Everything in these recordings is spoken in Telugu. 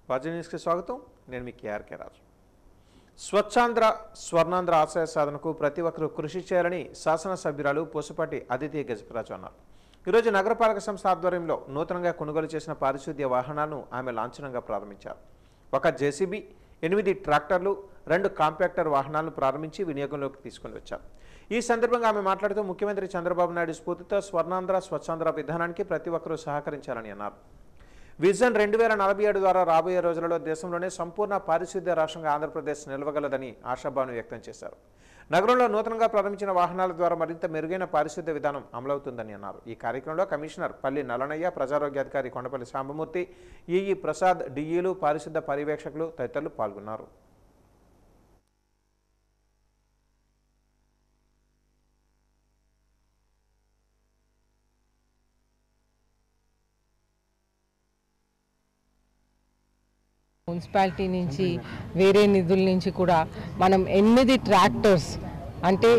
వాజీ న్యూస్కి స్వాగతం. నేను మీ కేఆర్కే రాజు. స్వచ్ఛాంధ్ర స్వర్ణాంధ్ర ఆశయ సాధనకు ప్రతి ఒక్కరూ కృషి చేయాలని శాసనసభ్యురాలు పూసపాటి అదితి గజపరాజు అన్నారు. ఈరోజు నగరపాలక సంస్థ ఆధ్వర్యంలో నూతనంగా కొనుగోలు చేసిన పారిశుద్ధ్య వాహనాలను ఆమె లాంఛనంగా ప్రారంభించారు. ఒక జేసీబీ, 8 ట్రాక్టర్లు, 2 కాంపాక్టర్ వాహనాలను ప్రారంభించి వినియోగంలోకి తీసుకుని వచ్చారు. ఈ సందర్భంగా ఆమె మాట్లాడుతూ ముఖ్యమంత్రి చంద్రబాబు నాయుడు స్ఫూర్తితో స్వర్ణాంధ్ర స్వచ్ఛాంధ్ర విధానానికి ప్రతి ఒక్కరూ సహకరించాలని అన్నారు. విజన్ 2047 ద్వారా రాబోయే రోజులలో దేశంలోనే సంపూర్ణ పారిశుద్ధ్య రాష్ట్రంగా ఆంధ్రప్రదేశ్ నిలవగలదని ఆశాభావం వ్యక్తం చేశారు. నగరంలో నూతనంగా ప్రారంభించిన వాహనాల ద్వారా మరింత మెరుగైన పారిశుద్ధ్య విధానం అమలవుతుందని అన్నారు. ఈ కార్యక్రమంలో కమిషనర్ పల్లి నల్లనయ్య, ప్రజారోగ్యాధికారి కొండపల్లి సాంబమూర్తి, ఈఈ ప్రసాద్, డిఈలు, పారిశుద్ధ్య పర్యవేక్షకులు తదితరులు పాల్గొన్నారు. మున్సిపాలిటీ నుంచి వేరే నిధుల నుంచి కూడా మనం 8 ట్రాక్టర్స్ అంటే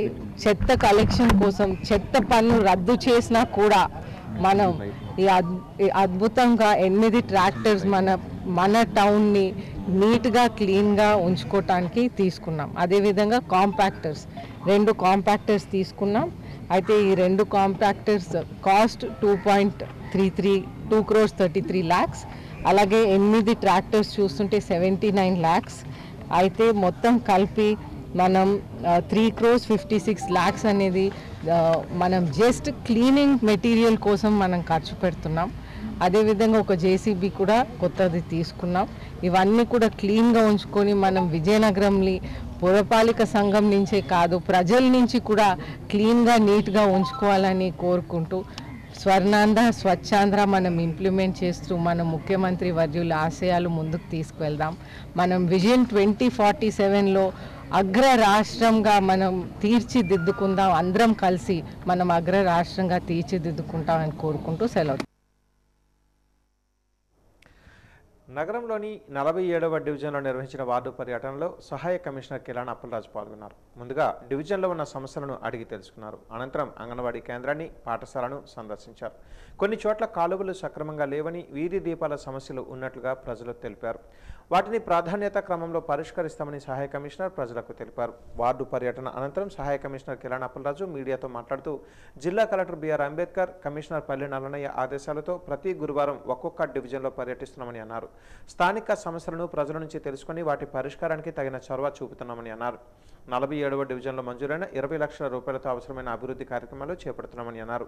చెత్త కలెక్షన్ కోసం చెత్త పన్ను రద్దు చేసినా కూడా మనం ఈ అద్భుతంగా 8 ట్రాక్టర్స్ మన టౌన్ని నీట్గా క్లీన్గా ఉంచుకోవటానికి తీసుకున్నాం. అదేవిధంగా కాంపాక్టర్స్ 2 కాంపాక్టర్స్ తీసుకున్నాం. అయితే ఈ 2 కాంపాక్టర్స్ కాస్ట్ 2 crores 33 lakhs. అలాగే 8 ట్రాక్టర్స్ చూస్తుంటే 79 lakhs. అయితే మొత్తం కలిపి మనం 3 crores 56 lakhs అనేది మనం జస్ట్ క్లీనింగ్ మెటీరియల్ కోసం మనం ఖర్చు పెడుతున్నాం. అదేవిధంగా ఒక జేసీబీ కూడా కొత్తది తీసుకున్నాం. ఇవన్నీ కూడా క్లీన్గా ఉంచుకొని మనం విజయనగరంని పురపాలిక సంఘం నుంచే కాదు ప్రజల నుంచి కూడా క్లీన్గా నీట్గా ఉంచుకోవాలని కోరుకుంటూ స్వర్ణాంధ్ర స్వచ్ఛాంధ్ర మనం ఇంప్లిమెంట్ చేస్తూ మన ముఖ్యమంత్రి వర్యుల ఆశయాలు ముందుకు తీసుకువెళ్దాం. మనం విజన్ 2047లో అగ్ర రాష్ట్రంగా మనం తీర్చిదిద్దుకుందాం. అందరం కలిసి మనం అగ్ర రాష్ట్రంగా తీర్చిదిద్దుకుంటామని కోరుకుంటూ సెలవు. నగరంలోని 47వ డివిజన్లో నిర్వహించిన వార్డు పర్యటనలో సహాయ కమిషనర్ కిలాన్ అప్పలరాజు పాల్గొన్నారు. ముందుగా డివిజన్లో ఉన్న సమస్యలను అడిగి తెలుసుకున్నారు. అనంతరం అంగన్వాడీ కేంద్రాన్ని, పాఠశాలను సందర్శించారు. కొన్ని చోట్ల కాలువలు సక్రమంగా లేవని, వీధి దీపాల సమస్యలు ఉన్నట్లుగా ప్రజలు తెలిపారు. వాటిని ప్రాధాన్యత క్రమంలో పరిష్కరిస్తామని సహాయ కమిషనర్ ప్రజలకు తెలిపారు. వార్డు పర్యటన అనంతరం సహాయ కమిషనర్ కిలాన్ అప్పలరాజు మీడియాతో మాట్లాడుతూ జిల్లా కలెక్టర్ బిఆర్ అంబేద్కర్, కమిషనర్ పల్లి నల్లనయ్య ఆదేశాలతో ప్రతి గురువారం ఒక్కొక్క డివిజన్లో పర్యటిస్తున్నామని అన్నారు. స్థానిక సమస్యలను ప్రజల నుంచి తెలుసుకుని వాటి పరిష్కారానికి తగిన చొరవ చూపుతున్నామని అన్నారు. 47వ డివిజన్లో మంజూరైన 20 లక్షల రూపాయలతో అవసరమైన అభివృద్ధి కార్యక్రమాలు చేపడుతున్నామని అన్నారు.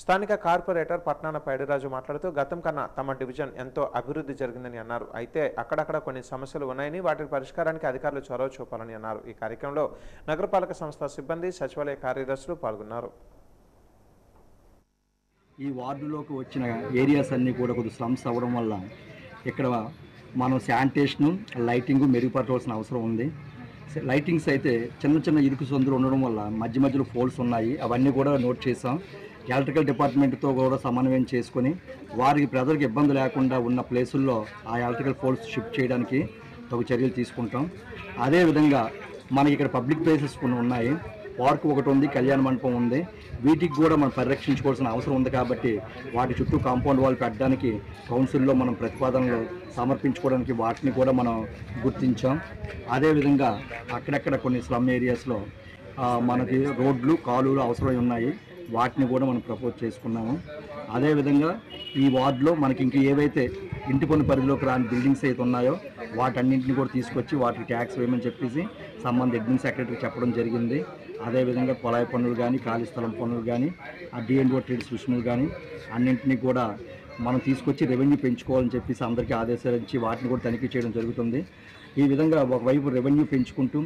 స్థానిక కార్పొరేటర్ పట్నాన పైడిరాజు మాట్లాడుతూ గతం కన్నా తమ డివిజన్ ఎంతో అభివృద్ధి జరిగిందని అన్నారు. అయితే అక్కడక్కడ కొన్ని సమస్యలు ఉన్నాయని వాటి పరిష్కారానికి అధికారులు చొరవ చూపాలని అన్నారు. ఈ కార్యక్రమంలో నగరపాలక సంస్థ సిబ్బంది, సచివాలయ కార్యదర్శులు పాల్గొన్నారు. ఈ వార్డులోకి వచ్చిన ఏరియాస్ అన్నీ కూడా కొద్ది స్లమ్స్ అవ్వడం వల్ల ఇక్కడ మనం శానిటేషను, లైటింగ్ మెరుగుపరచవలసిన అవసరం ఉంది. లైటింగ్స్ అయితే చిన్న చిన్న ఇరుకు సందులు ఉండడం వల్ల మధ్య మధ్యలో పోల్స్ ఉన్నాయి. అవన్నీ కూడా నోట్ చేసాం. ఎలక్ట్రికల్ డిపార్ట్మెంట్తో కూడా సమన్వయం చేసుకొని వారికి ప్రజలకు ఇబ్బంది లేకుండా ఉన్న ప్లేసుల్లో ఆ ఎలక్ట్రికల్ పోల్స్ షిఫ్ట్ చేయడానికి తగు చర్యలు తీసుకుంటాం. అదేవిధంగా మనకి ఇక్కడ పబ్లిక్ ప్లేసెస్ కొన్ని ఉన్నాయి. పార్క్ ఒకటి ఉంది, కళ్యాణ మండపం ఉంది. వీటికి కూడా మనం పరిరక్షించుకోవాల్సిన అవసరం ఉంది. కాబట్టి వాటి చుట్టూ కాంపౌండ్ వాల్ పెట్టడానికి కౌన్సిల్లో మనం ప్రతిపాదనలు సమర్పించుకోవడానికి వాటిని కూడా మనం గుర్తించాం. అదేవిధంగా అక్కడక్కడ కొన్ని స్లమ్ ఏరియాస్లో మనకి రోడ్లు, కాలువలు అవసరమై ఉన్నాయి. వాటిని కూడా మనం ప్రపోజ్ చేసుకున్నాము. అదేవిధంగా ఈ వార్డులో మనకి ఇంక ఏవైతే ఇంటి పన్ను పరిధిలోకి రాని బిల్డింగ్స్ అయితే ఉన్నాయో వాటన్నింటిని కూడా తీసుకొచ్చి వాటికి ట్యాక్స్ వేయమని చెప్పేసి సంబంధ అడ్మిన్ సెక్రటరీ చెప్పడం జరిగింది. అదేవిధంగా కొలాయి పన్నులు కానీ, ఖాళీ స్థలం పన్నులు కానీ, ఆ డిఎండ్ఓ ట్రేడ్స్ రుసుములు కానీ అన్నింటినీ కూడా మనం తీసుకొచ్చి రెవెన్యూ పెంచుకోవాలని చెప్పేసి అందరికీ ఆదేశాలు ఇచ్చి వాటిని కూడా తనిఖీ చేయడం జరుగుతుంది. ఈ విధంగా ఒకవైపు రెవెన్యూ పెంచుకుంటూ,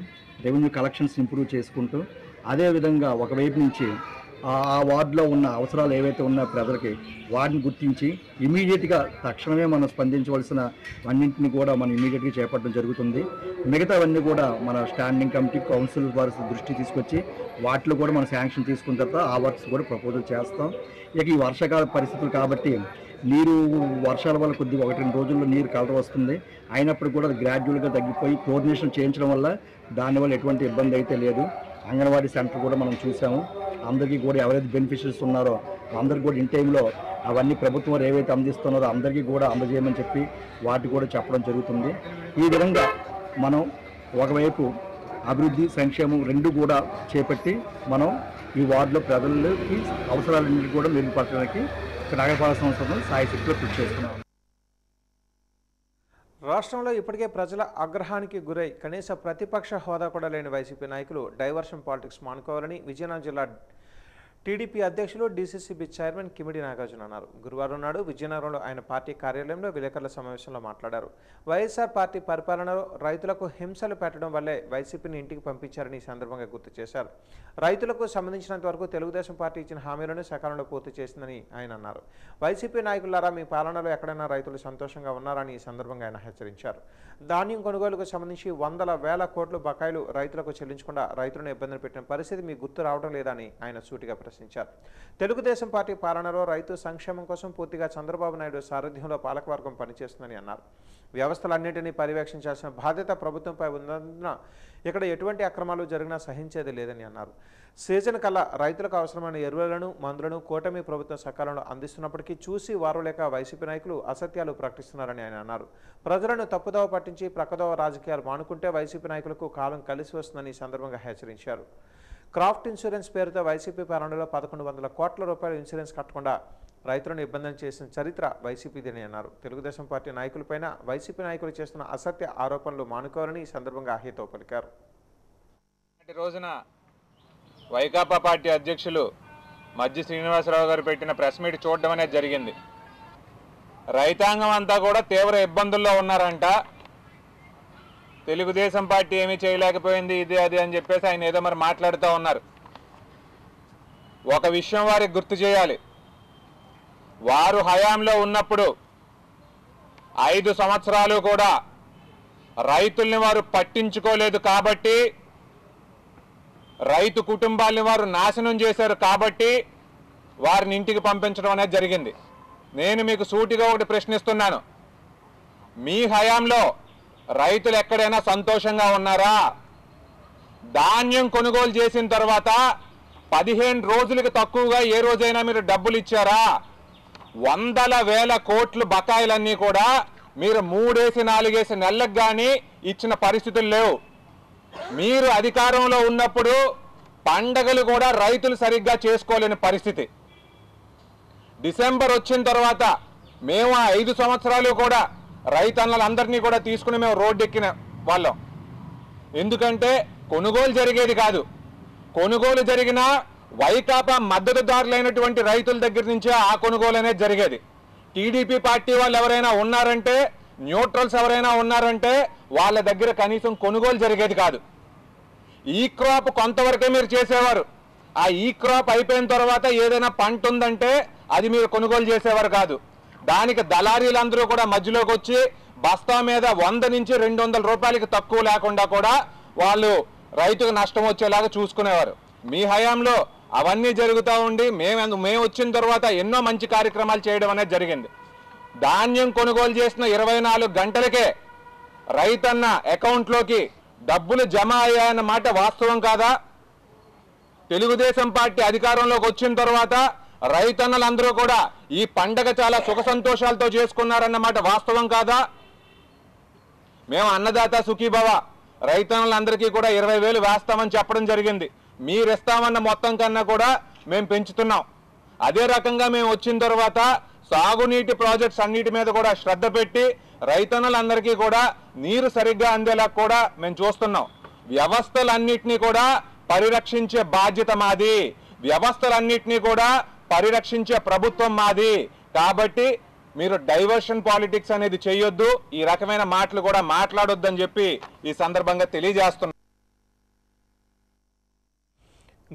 రెవెన్యూ కలెక్షన్స్ ఇంప్రూవ్ చేసుకుంటూ, అదేవిధంగా ఒకవైపు నుంచి ఆ వార్డులో ఉన్న అవసరాలు ఏవైతే ఉన్నాయో ప్రజలకి వాటిని గుర్తించి ఇమీడియట్గా తక్షణమే మనం స్పందించవలసిన అన్నింటిని కూడా మనం ఇమీడియట్గా చేపట్టడం జరుగుతుంది. మిగతావన్నీ కూడా మన స్టాండింగ్ కమిటీ, కౌన్సిల్ వారి దృష్టి తీసుకొచ్చి వాటిలో కూడా మనం శాంక్షన్ తీసుకున్న తర్వాత ఆ వర్క్స్ కూడా ప్రపోజల్ చేస్తాం. ఇక ఈ వర్షాకాల పరిస్థితులు కాబట్టి నీరు వర్షాల వల్ల కొద్దిగా 1-2 రోజుల్లో నీరు కలర్ వస్తుంది. అయినప్పుడు కూడా అది గ్రాడ్యువల్గా తగ్గిపోయి క్లోరినేషన్ చేయించడం వల్ల దానివల్ల ఎటువంటి ఇబ్బంది అయితే లేదు. అంగన్వాడీ సెంటర్ కూడా మనం చూసాము. అందరికీ కూడా ఎవరైతే బెనిఫిషరీస్ ఉన్నారో అందరికీ కూడా ఇన్ టైంలో అవన్నీ ప్రభుత్వం ఏవైతే అందిస్తున్నారో అందరికీ కూడా అందజేయమని చెప్పి వాటి కూడా చెప్పడం జరుగుతుంది. ఈ విధంగా మనం ఒకవైపు అభివృద్ధి సంక్షేమం రెండు కూడా చేపట్టి మనం ఈ వార్డులో ప్రజలకి అవసరాలన్నింటినీ కూడా మెరుగుపరచడానికి నగరపాలక సంస్థను సాయశక్తిలో కృషి చేస్తున్నాం. రాష్ట్రంలో ఇప్పటికే ప్రజల ఆగ్రహానికి గురై కనీస ప్రతిపక్ష హోదా కూడా లేని వైసీపీ నాయకులు డైవర్షన్ పాలిటిక్స్ మానుకోవాలని విజయనగరం జిల్లా టీడీపీ అధ్యక్షులు డీసీసీబీ చైర్మన్ కిమిడి నాగార్జున అన్నారు. గురువారం నాడు విజయనగరంలో ఆయన పార్టీ కార్యాలయంలో విలేకరుల సమావేశంలో మాట్లాడారు. వైఎస్ఆర్ పార్టీ పరిపాలనలో రైతులకు హింసలు పెట్టడం వల్లే వైసీపీని ఇంటికి పంపించారని ఈ సందర్భంగా గుర్తు చేశారు. రైతులకు సంబంధించినంత వరకు తెలుగుదేశం పార్టీ ఇచ్చిన హామీలను సకాలంలో పూర్తి చేసిందని ఆయన అన్నారు. వైసీపీ నాయకులారా మీ పాలనలో ఎక్కడైనా రైతులు సంతోషంగా ఉన్నారని ఈ సందర్భంగా ఆయన హెచ్చరించారు. ధాన్యం కొనుగోలుకు సంబంధించి వందల వేల కోట్ల బకాయిలు రైతులకు చెల్లించకుండా రైతులను ఇబ్బందులు పెట్టిన పరిస్థితి మీకు గుర్తు రావడం లేదని ఆయన సూటిగా ప్రశ్నించారు. తెలుగుదేశం పార్టీ పాలనలో రైతు సంక్షేమం కోసం పూర్తిగా చంద్రబాబు నాయుడు సారథ్యంలో పాలకవర్గం పనిచేస్తుందని అన్నారు. వ్యవస్థలన్నింటినీ పర్యవేక్షించాల్సిన బాధ్యత ప్రభుత్వంపై ఉన్నందున ఇక్కడ ఎటువంటి అక్రమాలు జరిగినా సహించేది లేదని అన్నారు. సీజన్ కల్లా రైతులకు అవసరమైన ఎరువులను మందులను కూటమి ప్రభుత్వం సకాలంలో అందిస్తున్నప్పటికీ చూసి వారలేక వైసీపీ నాయకులు అసత్యాలు ప్రకటిస్తున్నారని ఆయన అన్నారు. ప్రజలను తప్పుదోవ పట్టించి ప్రక్కదోవ రాజకీయాలు మానుకుంటే వైసీపీ నాయకులకు కాలం కలిసి వస్తుందని ఈ సందర్భంగా హెచ్చరించారు. క్రాఫ్ట్ ఇన్సూరెన్స్ పేరుతో వైసీపీ పాలనలో 1100 కోట్ల రూపాయల ఇన్సూరెన్స్ కట్టకుండా రైతులను ఇబ్బందులు చేసిన చరిత్ర వైసీపీదని అన్నారు. తెలుగుదేశం పార్టీ నాయకులపైన వైసీపీ నాయకులు చేస్తున్న అసత్య ఆరోపణలు మానుకోవాలని ఈ సందర్భంగా హితవు పలికారు. రోజున వైకాపా పార్టీ అధ్యక్షులు మజ్జి శ్రీనివాసరావు గారు పెట్టిన ప్రెస్ మీట్ చూడడం అనేది జరిగింది. రైతాంగం అంతా కూడా తీవ్ర ఇబ్బందుల్లో ఉన్నారంట. తెలుగుదేశం పార్టీ ఏమీ చేయలేకపోయింది ఇది అది అని చెప్పేసి ఆయన ఏదో మరి మాట్లాడుతూ ఉన్నారు. ఒక విషయం వారికి గుర్తు చేయాలి. వారు హయాంలో ఉన్నప్పుడు 5 సంవత్సరాలు కూడా రైతుల్ని వారు పట్టించుకోలేదు కాబట్టి, రైతు కుటుంబాల్ని వారు నాశనం చేశారు కాబట్టి వారిని ఇంటికి పంపించడం అనేది జరిగింది. నేను మీకు సూటిగా ఒకటి ప్రశ్నిస్తున్నాను. మీ హయాంలో రైతులు ఎక్కడైనా సంతోషంగా ఉన్నారా? ధాన్యం కొనుగోలు చేసిన తర్వాత 15 రోజులకు తక్కువగా ఏ రోజైనా మీరు డబ్బులు ఇచ్చారా? వందల వేల కోట్లు బకాయిలన్నీ కూడా మీరు 3-4 నెలలకు కానీ ఇచ్చిన పరిస్థితులు లేవు. మీరు అధికారంలో ఉన్నప్పుడు పండగలు కూడా రైతులు సరిగ్గా చేసుకోలేని పరిస్థితి. డిసెంబర్ వచ్చిన తర్వాత మేము 5 సంవత్సరాలు కూడా రైతన్నలందరినీ కూడా తీసుకుని మేము రోడ్డెక్కిన వాళ్ళం. ఎందుకంటే కొనుగోలు జరిగేది కాదు. కొనుగోలు జరిగినా వైకాపా మద్దతుదారులైనటువంటి రైతుల దగ్గర నుంచే ఆ కొనుగోలు అనేది జరిగేది. టీడీపీ పార్టీ వాళ్ళు ఎవరైనా ఉన్నారంటే, న్యూట్రల్స్ ఎవరైనా ఉన్నారంటే వాళ్ళ దగ్గర కనీసం కొనుగోలు జరిగేది కాదు. ఈ క్రాప్ కొంతవరకే మీరు చేసేవారు. ఆ ఈ క్రాప్ అయిపోయిన తర్వాత ఏదైనా పంట ఉందంటే అది మీరు కొనుగోలు చేసేవారు కాదు. దానికి దళారీలందరూ కూడా మధ్యలోకి వచ్చి బస్తా మీద 100 నుంచి 200 రూపాయలకి తక్కువ లేకుండా కూడా వాళ్ళు రైతుకు నష్టం వచ్చేలాగా చూసుకునేవారు. మీ హయాంలో అవన్నీ జరుగుతూ ఉండి మేము వచ్చిన తర్వాత ఎన్నో మంచి కార్యక్రమాలు చేయడం అనేది జరిగింది. ధాన్యం కొనుగోలు చేసిన 24 గంటలకే రైతన్న అకౌంట్లోకి డబ్బులు జమ అయ్యాయన్నమాట వాస్తవం కాదా? తెలుగుదేశం పార్టీ అధికారంలోకి వచ్చిన తర్వాత రైతన్నలందరూ కూడా ఈ పండగ చాలా సుఖ సంతోషాలతో చేసుకున్నారన్నమాట వాస్తవం కాదా? మేము అన్నదాత సుఖీభవ రైతన్నలందరికీ కూడా 20,000 వేస్తామని చెప్పడం జరిగింది. మీరు ఇస్తామన్న మొత్తం కన్నా కూడా మేము పెంచుతున్నాం. అదే రకంగా మేము వచ్చిన తర్వాత సాగునీటి ప్రాజెక్ట్స్ అన్నిటి మీద కూడా శ్రద్ధ పెట్టి రైతన్నలందరికీ కూడా నీరు సరిగ్గా అందేలా కూడా మేము చూస్తున్నాం. వ్యవస్థలన్నింటినీ కూడా పరిరక్షించే బాధ్యత మాది. వ్యవస్థలన్నింటినీ కూడా పరిరక్షించే ప్రభుత్వం మాది. కాబట్టి మీరు డైవర్షన్ పాలిటిక్స్ అనేది చేయొద్దు, ఈ రకమైన మాటలు కూడా మాట్లాడొద్దని చెప్పి ఈ సందర్భంగా తెలియజేస్తున్నాం.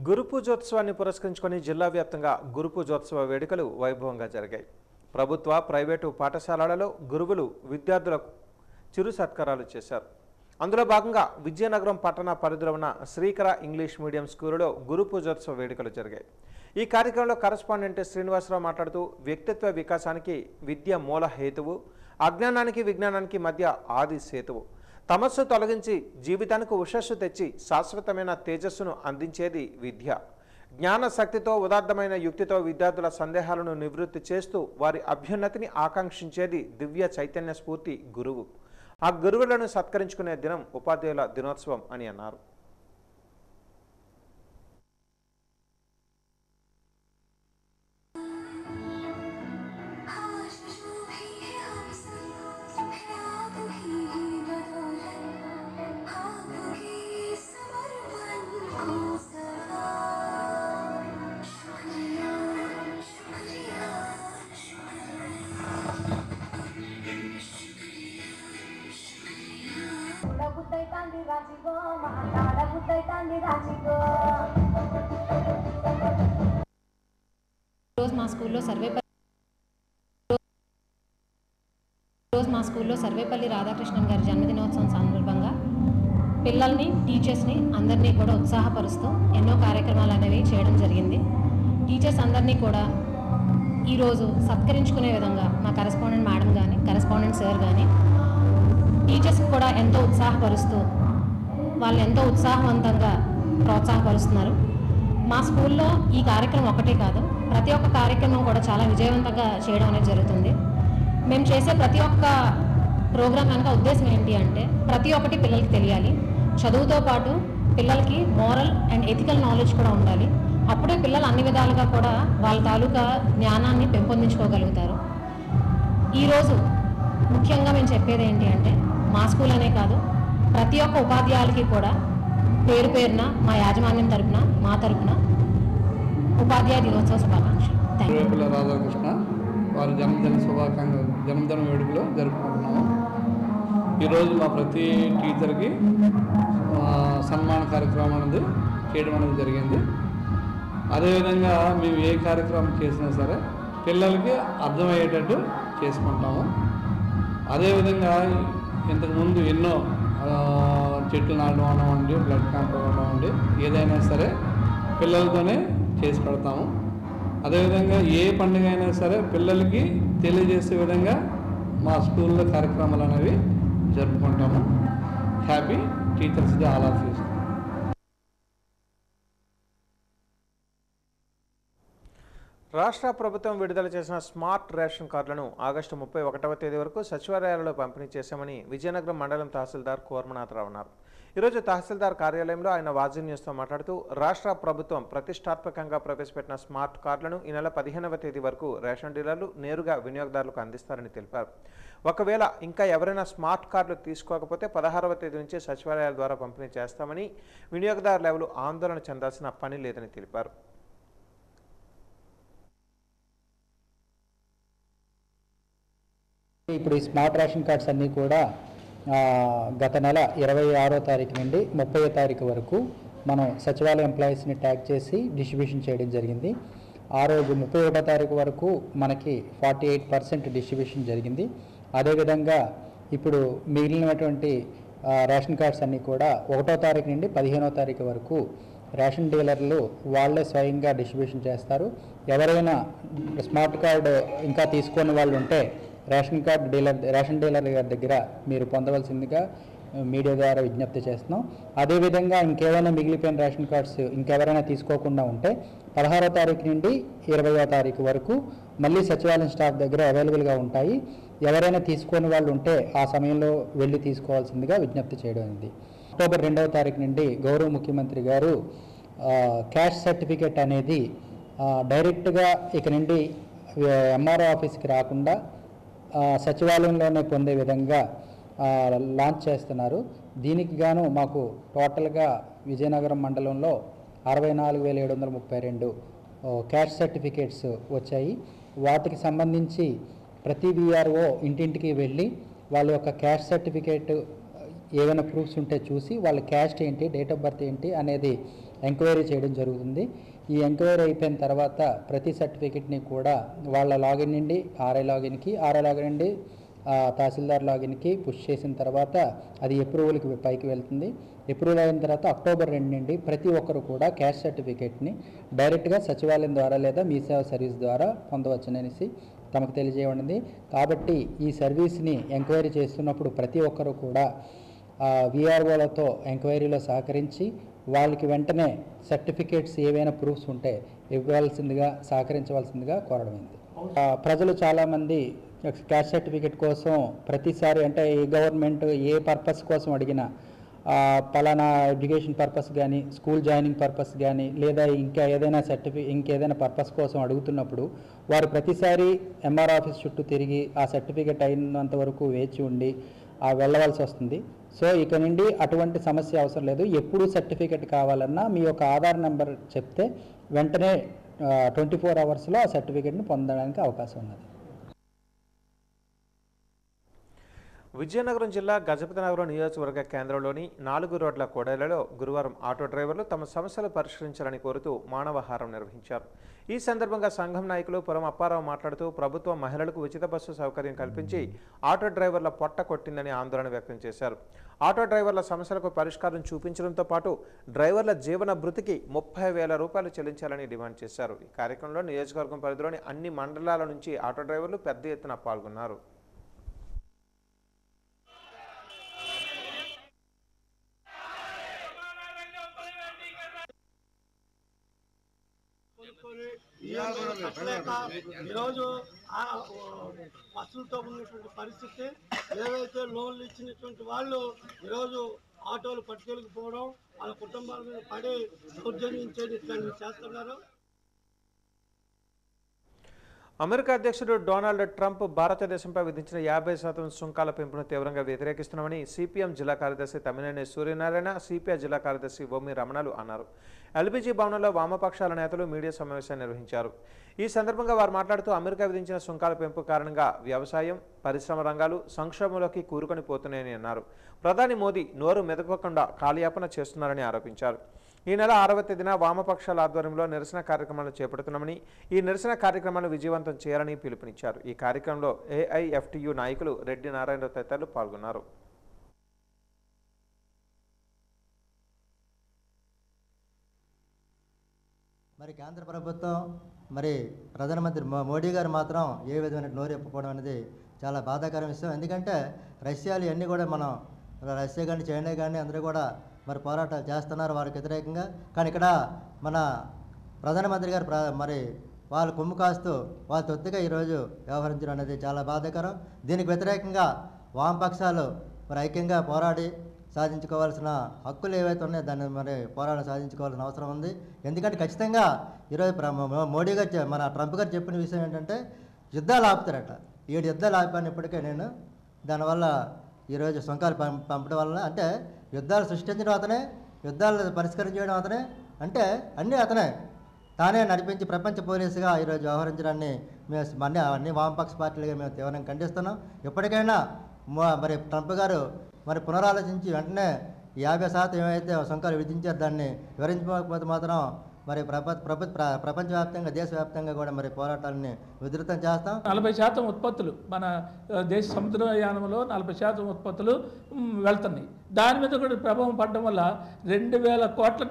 గురు పూజోత్సవాన్ని పురస్కరించుకొని జిల్లా వ్యాప్తంగా గురు పూజోత్సవ వేడుకలు వైభవంగా జరిగాయి. ప్రభుత్వ ప్రైవేటు పాఠశాలలలో గురువులు విద్యార్థులకు చిరు సత్కారాలు చేశారు. అందులో భాగంగా విజయనగరం పట్టణ పరిధిలో ఉన్న శ్రీకర ఇంగ్లీష్ మీడియం స్కూలులో గురు పూజోత్సవ వేడుకలు జరిగాయి. ఈ కార్యక్రమంలో కరస్పాండెంట్ శ్రీనివాసరావు మాట్లాడుతూ వ్యక్తిత్వ వికాసానికి విద్య మూల హేతువు, అజ్ఞానానికి విజ్ఞానానికి మధ్య ఆది సేతువు, తమస్సు తొలగించి జీవితానికి ఉషస్సు తెచ్చి శాశ్వతమైన తేజస్సును అందించేది విద్య. జ్ఞానశక్తితో ఉదాత్తమైన యుక్తితో విద్యార్థుల సందేహాలను నివృత్తి చేస్తూ వారి అభ్యున్నతిని ఆకాంక్షించేది దివ్య చైతన్య స్ఫూర్తి గురువు. ఆ గురువులను సత్కరించుకునే దినం ఉపాధ్యాయుల దినోత్సవం అని అన్నారు. రోజు మా స్కూల్లో సర్వేపల్లి రాధాకృష్ణన్ గారి జన్మదినోత్సవం సందర్భంగా పిల్లల్ని, టీచర్స్ని అందరినీ కూడా ఉత్సాహపరుస్తూ ఎన్నో కార్యక్రమాలు అనేవి చేయడం జరిగింది. టీచర్స్ అందరినీ కూడా ఈరోజు సత్కరించుకునే విధంగా మా కరెస్పాండెంట్ మేడం కానీ, కరెస్పాండెంట్ సార్ కానీ టీచర్స్కి కూడా ఎంతో ఉత్సాహపరుస్తూ వాళ్ళు ఎంతో ఉత్సాహవంతంగా ప్రోత్సాహపరుస్తున్నారు. మా స్కూల్లో ఈ కార్యక్రమం ఒకటే కాదు, ప్రతి ఒక్క కార్యక్రమం కూడా చాలా విజయవంతంగా చేయడం అనేది జరుగుతుంది. మేము చేసే ప్రతి ఒక్క ప్రోగ్రాం కనుక ఉద్దేశం ఏంటి అంటే ప్రతి ఒక్కటి పిల్లలకి తెలియాలి. చదువుతో పాటు పిల్లలకి మోరల్ అండ్ ఎథికల్ నాలెడ్జ్ కూడా ఉండాలి. అప్పుడే పిల్లలు అన్ని విధాలుగా కూడా వాళ్ళ తాలూకా జ్ఞానాన్ని పెంపొందించుకోగలుగుతారు. ఈరోజు ముఖ్యంగా మేము చెప్పేది ఏంటి అంటే మా స్కూల్ అనే కాదు, ప్రతి ఒక్క ఉపాధ్యాయులకి కూడా పేరు పేరున మా యాజమాన్యం తరపున, మా తరపున ఉపాధ్యాయ దినోత్సవ శుభాకాంక్షలు. సర్వేపల్లి రాధాకృష్ణ వారి జన్మదిన వేడుకలో జరుపుకుంటున్నాము. ఈరోజు మా ప్రతి టీచర్కి సన్మాన కార్యక్రమం అనేది చేయడం అనేది జరిగింది. అదేవిధంగా మేము ఏ కార్యక్రమం చేసినా సరే పిల్లలకి అర్థమయ్యేటట్టు చేసుకుంటాము. అదేవిధంగా ఇంతకుముందు ఎన్నో చెట్లు నాటడం అవ్వండి, బ్లడ్ క్యాంప్ అవ్వండి, ఏదైనా సరే పిల్లలతోనే చేసి పెడతాము. అదేవిధంగా ఏ పండుగ అయినా సరే పిల్లలకి తెలియజేసే విధంగా మా స్కూల్లో కార్యక్రమాలు అనేవి జరుపుకుంటాము. Happy teachers day all of you. రాష్ట్ర ప్రభుత్వం విడుదల చేసిన స్మార్ట్ రేషన్ కార్డులను ఆగస్టు 31వ తేదీ వరకు సచివాలయాలలో పంపిణీ చేశామని విజయనగరం మండలం తహసీల్దార్ కోర్మనాథరావు అన్నారు. ఈరోజు తహసీల్దార్ కార్యాలయంలో ఆయన వాజీ న్యూస్తో మాట్లాడుతూ రాష్ట్ర ప్రభుత్వం ప్రతిష్టాత్మకంగా ప్రవేశపెట్టిన స్మార్ట్ కార్డులను ఈ నెల 15వ తేదీ వరకు రేషన్ డీలర్లు నేరుగా వినియోగదారులకు అందిస్తారని తెలిపారు. ఒకవేళ ఇంకా ఎవరైనా స్మార్ట్ కార్డులు తీసుకోకపోతే 16వ తేదీ నుంచి సచివాలయాల ద్వారా పంపిణీ చేస్తామని, వినియోగదారులు ఎవరు ఆందోళన చెందాల్సిన పని లేదని తెలిపారు. ఇప్పుడు ఈ స్మార్ట్ రేషన్ కార్డ్స్ అన్నీ కూడా గత నెల 26వ తారీఖు నుండి 30వ తారీఖు వరకు మనం సచివాలయ ఎంప్లాయీస్ని ట్యాగ్ చేసి డిస్ట్రిబ్యూషన్ చేయడం జరిగింది. ఆ రోజు 31వ తారీఖు వరకు మనకి 48% డిస్ట్రిబ్యూషన్ జరిగింది. అదేవిధంగా ఇప్పుడు మిగిలినటువంటి రేషన్ కార్డ్స్ అన్నీ కూడా 1వ తారీఖు నుండి 15వ తారీఖు వరకు రేషన్ డీలర్లు వాళ్ళే స్వయంగా డిస్ట్రిబ్యూషన్ చేస్తారు. ఎవరైనా స్మార్ట్ కార్డు ఇంకా తీసుకునే వాళ్ళు ఉంటే రేషన్ డీలర్ గారి దగ్గర మీరు పొందవలసిందిగా మీడియా ద్వారా విజ్ఞప్తి చేస్తున్నాం. అదేవిధంగా ఇంకేమైనా మిగిలిపోయిన రేషన్ కార్డ్స్ ఇంకెవరైనా తీసుకోకుండా ఉంటే 16వ తారీఖు నుండి 20వ తారీఖు వరకు మళ్ళీ సచివాలయం స్టాఫ్ దగ్గర అవైలబుల్గా ఉంటాయి. ఎవరైనా తీసుకొని వాళ్ళు ఉంటే ఆ సమయంలో వెళ్ళి తీసుకోవాల్సిందిగా విజ్ఞప్తి చేయడం అయింది. అక్టోబర్ 2వ తారీఖు నుండి గౌరవ ముఖ్యమంత్రి గారు క్యాష్ సర్టిఫికేట్ అనేది డైరెక్ట్గా ఇక నుండి ఎంఆర్ఓ ఆఫీస్కి రాకుండా సచివాలయంలోనే పొందే విధంగా లాంచ్ చేస్తున్నారు. దీనికి గాను మాకు టోటల్గా విజయనగరం మండలంలో 64,732 క్యాష్ సర్టిఫికేట్స్ వచ్చాయి. వాటికి సంబంధించి ప్రతి విఆర్ఓ ఇంటింటికి వెళ్ళి వాళ్ళ యొక్క క్యాష్ సర్టిఫికేట్ ఏమైనా ప్రూఫ్స్ ఉంటే చూసి వాళ్ళ క్యాస్ట్ ఏంటి, డేట్ ఆఫ్ బర్త్ ఏంటి అనేది ఎంక్వైరీ చేయడం జరుగుతుంది. ఈ ఎంక్వైరీ అయిపోయిన తర్వాత ప్రతి సర్టిఫికెట్ని కూడా వాళ్ళ లాగిన్ నుండి ఆర్ఐ లాగిన్కి, ఆర్ఐ లాగిన్ నుండి తహసీల్దార్ లాగిన్కి పుష్ చేసిన తర్వాత అది అప్రూవల్కి పైకి వెళ్తుంది. అప్రూవల్ అయిన తర్వాత అక్టోబర్ 2 నుండి ప్రతి ఒక్కరు కూడా క్యాష్ సర్టిఫికేట్ని డైరెక్ట్గా సచివాలయం ద్వారా లేదా మీ సేవ సర్వీస్ ద్వారా పొందవచ్చుననేసి తమకు తెలియజేయబడింది. కాబట్టి ఈ సర్వీస్ని ఎంక్వైరీ చేస్తున్నప్పుడు ప్రతి ఒక్కరు కూడా విఆర్ఓలతో ఎంక్వైరీలో సహకరించి వాళ్ళకి వెంటనే సర్టిఫికేట్స్ ఏవైనా ప్రూఫ్స్ ఉంటే ఇవ్వాల్సిందిగా సహకరించవలసిందిగా కోరడమైంది. ప్రజలు చాలామంది క్యాస్ట్ సర్టిఫికేట్ కోసం ప్రతిసారి అంటే ఈ గవర్నమెంట్ ఏ పర్పస్ కోసం అడిగినా పలానా ఎడ్యుకేషన్ పర్పస్ కానీ స్కూల్ జాయినింగ్ పర్పస్ కానీ లేదా ఇంకా ఏదైనా ఇంకేదైనా పర్పస్ కోసం అడుగుతున్నప్పుడు వారు ప్రతిసారి ఎంఆర్ ఆఫీస్ చుట్టూ తిరిగి ఆ సర్టిఫికేట్ అయినంత వరకు వేచి ఉండి వెళ్ళవలసి వస్తుంది. సో ఇక నుండి అటువంటి సమస్య అవసరం లేదు. ఎప్పుడు సర్టిఫికేట్ కావాలన్నా మీ యొక్క ఆధార్ నెంబర్ చెప్తే వెంటనే 24 అవర్స్లో ఆ సర్టిఫికేట్ని పొందడానికి అవకాశం ఉన్నది. విజయనగరం జిల్లా గజపతినగరం నియోజకవర్గ కేంద్రంలోని 4 రోడ్ల కూడలిలో గురువారం ఆటో డ్రైవర్లు తమ సమస్యలు పరిష్కరించాలని కోరుతూ మానవహారం నిర్వహించారు. ఈ సందర్భంగా సంఘం నాయకులు పురం అప్పారావు మాట్లాడుతూ ప్రభుత్వం మహిళలకు ఉచిత బస్సు సౌకర్యం కల్పించి ఆటో డ్రైవర్ల పొట్ట కొట్టిందని ఆందోళన వ్యక్తం చేశారు. ఆటో డ్రైవర్ల సమస్యలకు పరిష్కారం చూపించడంతో పాటు డ్రైవర్ల జీవన భృతికి 30,000 రూపాయలు చెల్లించాలని డిమాండ్ చేశారు. ఈ కార్యక్రమంలో నియోజకవర్గం పరిధిలోని అన్ని మండలాల నుంచి ఆటో డ్రైవర్లు పెద్ద ఎత్తున పాల్గొన్నారు. ఈరోజు బస్సులతో ఉన్నటువంటి పరిస్థితి, ఏవైతే లోన్లు ఇచ్చినటువంటి వాళ్ళు ఈరోజు ఆటోలు పట్టుకెళ్ళకపోవడం, వాళ్ళ కుటుంబాల మీద పడి దౌర్జన్యం ఇట్లాంటివి చేస్తున్నారు. అమెరికా అధ్యక్షుడు డొనాల్డ్ ట్రంప్ భారతదేశంపై విధించిన 50% సుంకాల పెంపును తీవ్రంగా వ్యతిరేకిస్తున్నామని సిపిఎం జిల్లా కార్యదర్శి తమ్మినేని సూర్యనారాయణ, సిపిఐ జిల్లా కార్యదర్శి బొమ్మి రమణలు అన్నారు. ఎల్బీజీ భవనంలో వామపక్షాల నేతలు మీడియా సమావేశాన్ని నిర్వహించారు. ఈ సందర్భంగా వారు మాట్లాడుతూ అమెరికా విధించిన సుంకాల పెంపు కారణంగా వ్యవసాయం, పరిశ్రమ రంగాలు సంక్షోభంలోకి కూరుకొని పోతున్నాయని అన్నారు. ప్రధాని మోదీ నోరు మెదపకుండా కాలయాపన చేస్తున్నారని ఆరోపించారు. ఈ నెల 6వ తేదీన వామపక్షాల ఆధ్వర్యంలో నిరసన కార్యక్రమాలు చేపడుతున్నామని, ఈ నిరసన కార్యక్రమాలను విజయవంతం చేయాలని పిలుపునిచ్చారు. ఈ కార్యక్రమంలో ఏఐఎఫ్టియు నాయకులు రెడ్డి నారాయణరావు తదితరులు పాల్గొన్నారు. మరి కేంద్ర ప్రభుత్వం మరి ప్రధానమంత్రి మోడీ గారు మాత్రం ఏ విధమైన నోరు ఎప్పుకోవడం అనేది చాలా బాధాకరమైన విషయం. ఎందుకంటే రష్యాలు ఇవన్నీ కూడా మనం రష్యా కానీ చైనా కానీ అందరూ కూడా మరి పోరాటాలు చేస్తున్నారు వారికి వ్యతిరేకంగా. కానీ ఇక్కడ మన ప్రధానమంత్రి గారు మరి వాళ్ళు కొమ్ము కాస్తూ వాళ్ళ తొత్తుగా ఈరోజు వ్యవహరించడం అనేది చాలా బాధాకరం. దీనికి వ్యతిరేకంగా వామపక్షాలు మరి ఐక్యంగా పోరాడి సాధించుకోవాల్సిన హక్కులు ఏవైతే ఉన్నాయో దాన్ని మరి పోరాటం సాధించుకోవాల్సిన అవసరం ఉంది. ఎందుకంటే ఖచ్చితంగా ఈరోజు మోడీ గారు మన ట్రంప్ గారు చెప్పిన విషయం ఏంటంటే యుద్ధాలు ఆపుతారట. 7 యుద్ధాలు ఆపాను ఇప్పటికే నేను. దానివల్ల ఈరోజు సుంకాలు పంపడం వల్ల అంటే యుద్ధాలు సృష్టించడం అతనే, యుద్ధాలు పరిష్కరించడం అతనే, అంటే అన్నీ అతనే తానే నడిపించి ప్రపంచ పోలీసుగా ఈరోజు వ్యవహరించడాన్ని మేము అన్ని వామపక్ష పార్టీలుగా మేము తీవ్రంగా ఖండిస్తున్నాం. ఎప్పటికైనా మరి ట్రంప్ గారు మరి పునరాలోచించి వెంటనే 50% ఏమైతే సుంకాలు విధించారు దాన్ని వివరించకపోతే మాత్రం మరి ప్రపంచవ్యాప్తంగా దేశవ్యాప్తంగా కూడా మరి పోరాటాలని ఉధృతం చేస్తాం. 40% ఉత్పత్తులు మన దేశ సముద్రయానంలో 40% ఉత్పత్తులు వెళ్తున్నాయి. దాని మీద కూడా ప్రభావం పడడం వల్ల $2,000 కోట్ల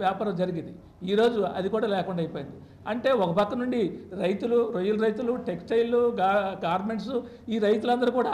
వ్యాపారం జరిగింది. ఈరోజు అది కూడా లేకుండా అయిపోయింది. అంటే ఒక పక్క నుండి రైతులు, రొయ్యల రైతులు, టెక్స్టైల్, గార్మెంట్స్, ఈ రైతులందరూ కూడా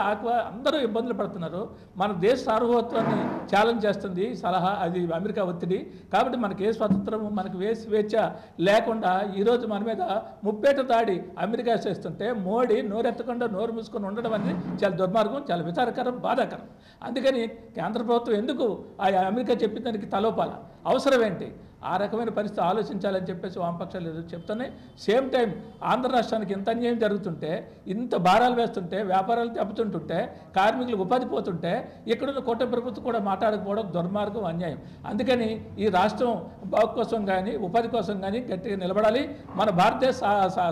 అందరూ ఇబ్బందులు పడుతున్నారు. మన దేశ సార్వభౌమత్వాన్ని ఛాలెంజ్ చేస్తుంది సలహా అది అమెరికా ఒత్తిడి. కాబట్టి మనకి ఏ స్వతంత్రం, మనకు ఏ స్వేచ్ఛ లేకుండా ఈరోజు మన మీద ముప్పేట దాడి అమెరికా చేస్తుంటే మోడీ నోరెత్తకుండా నోరు మూసుకొని ఉండడం అనేది చాలా దుర్మార్గం, చాలా విచారకరం, బాధాకరం. అందుకని కేంద్ర ప్రభుత్వం ఎందుకు ఆ అమెరికా చెప్పిన దానికి తలోపాల అవసరం ఏంటి? ఆ రకమైన పరిస్థితి ఆలోచించాలని చెప్పేసి వామపక్షాలు చెప్తున్నాయి. సేమ్ టైం ఆంధ్ర రాష్ట్రానికి ఇంత అన్యాయం జరుగుతుంటే, ఇంత భారాలు వేస్తుంటే, వ్యాపారాలు దెబ్బతుంటుంటే, కార్మికులకు ఉపాధి పోతుంటే ఇక్కడున్న కూటమి ప్రభుత్వం కూడా మాట్లాడకపోవడం దుర్మార్గం, అన్యాయం. అందుకని ఈ రాష్ట్రం బాగు కోసం కానీ ఉపాధి కోసం కానీ గట్టిగా నిలబడాలి. మన భారతదేశ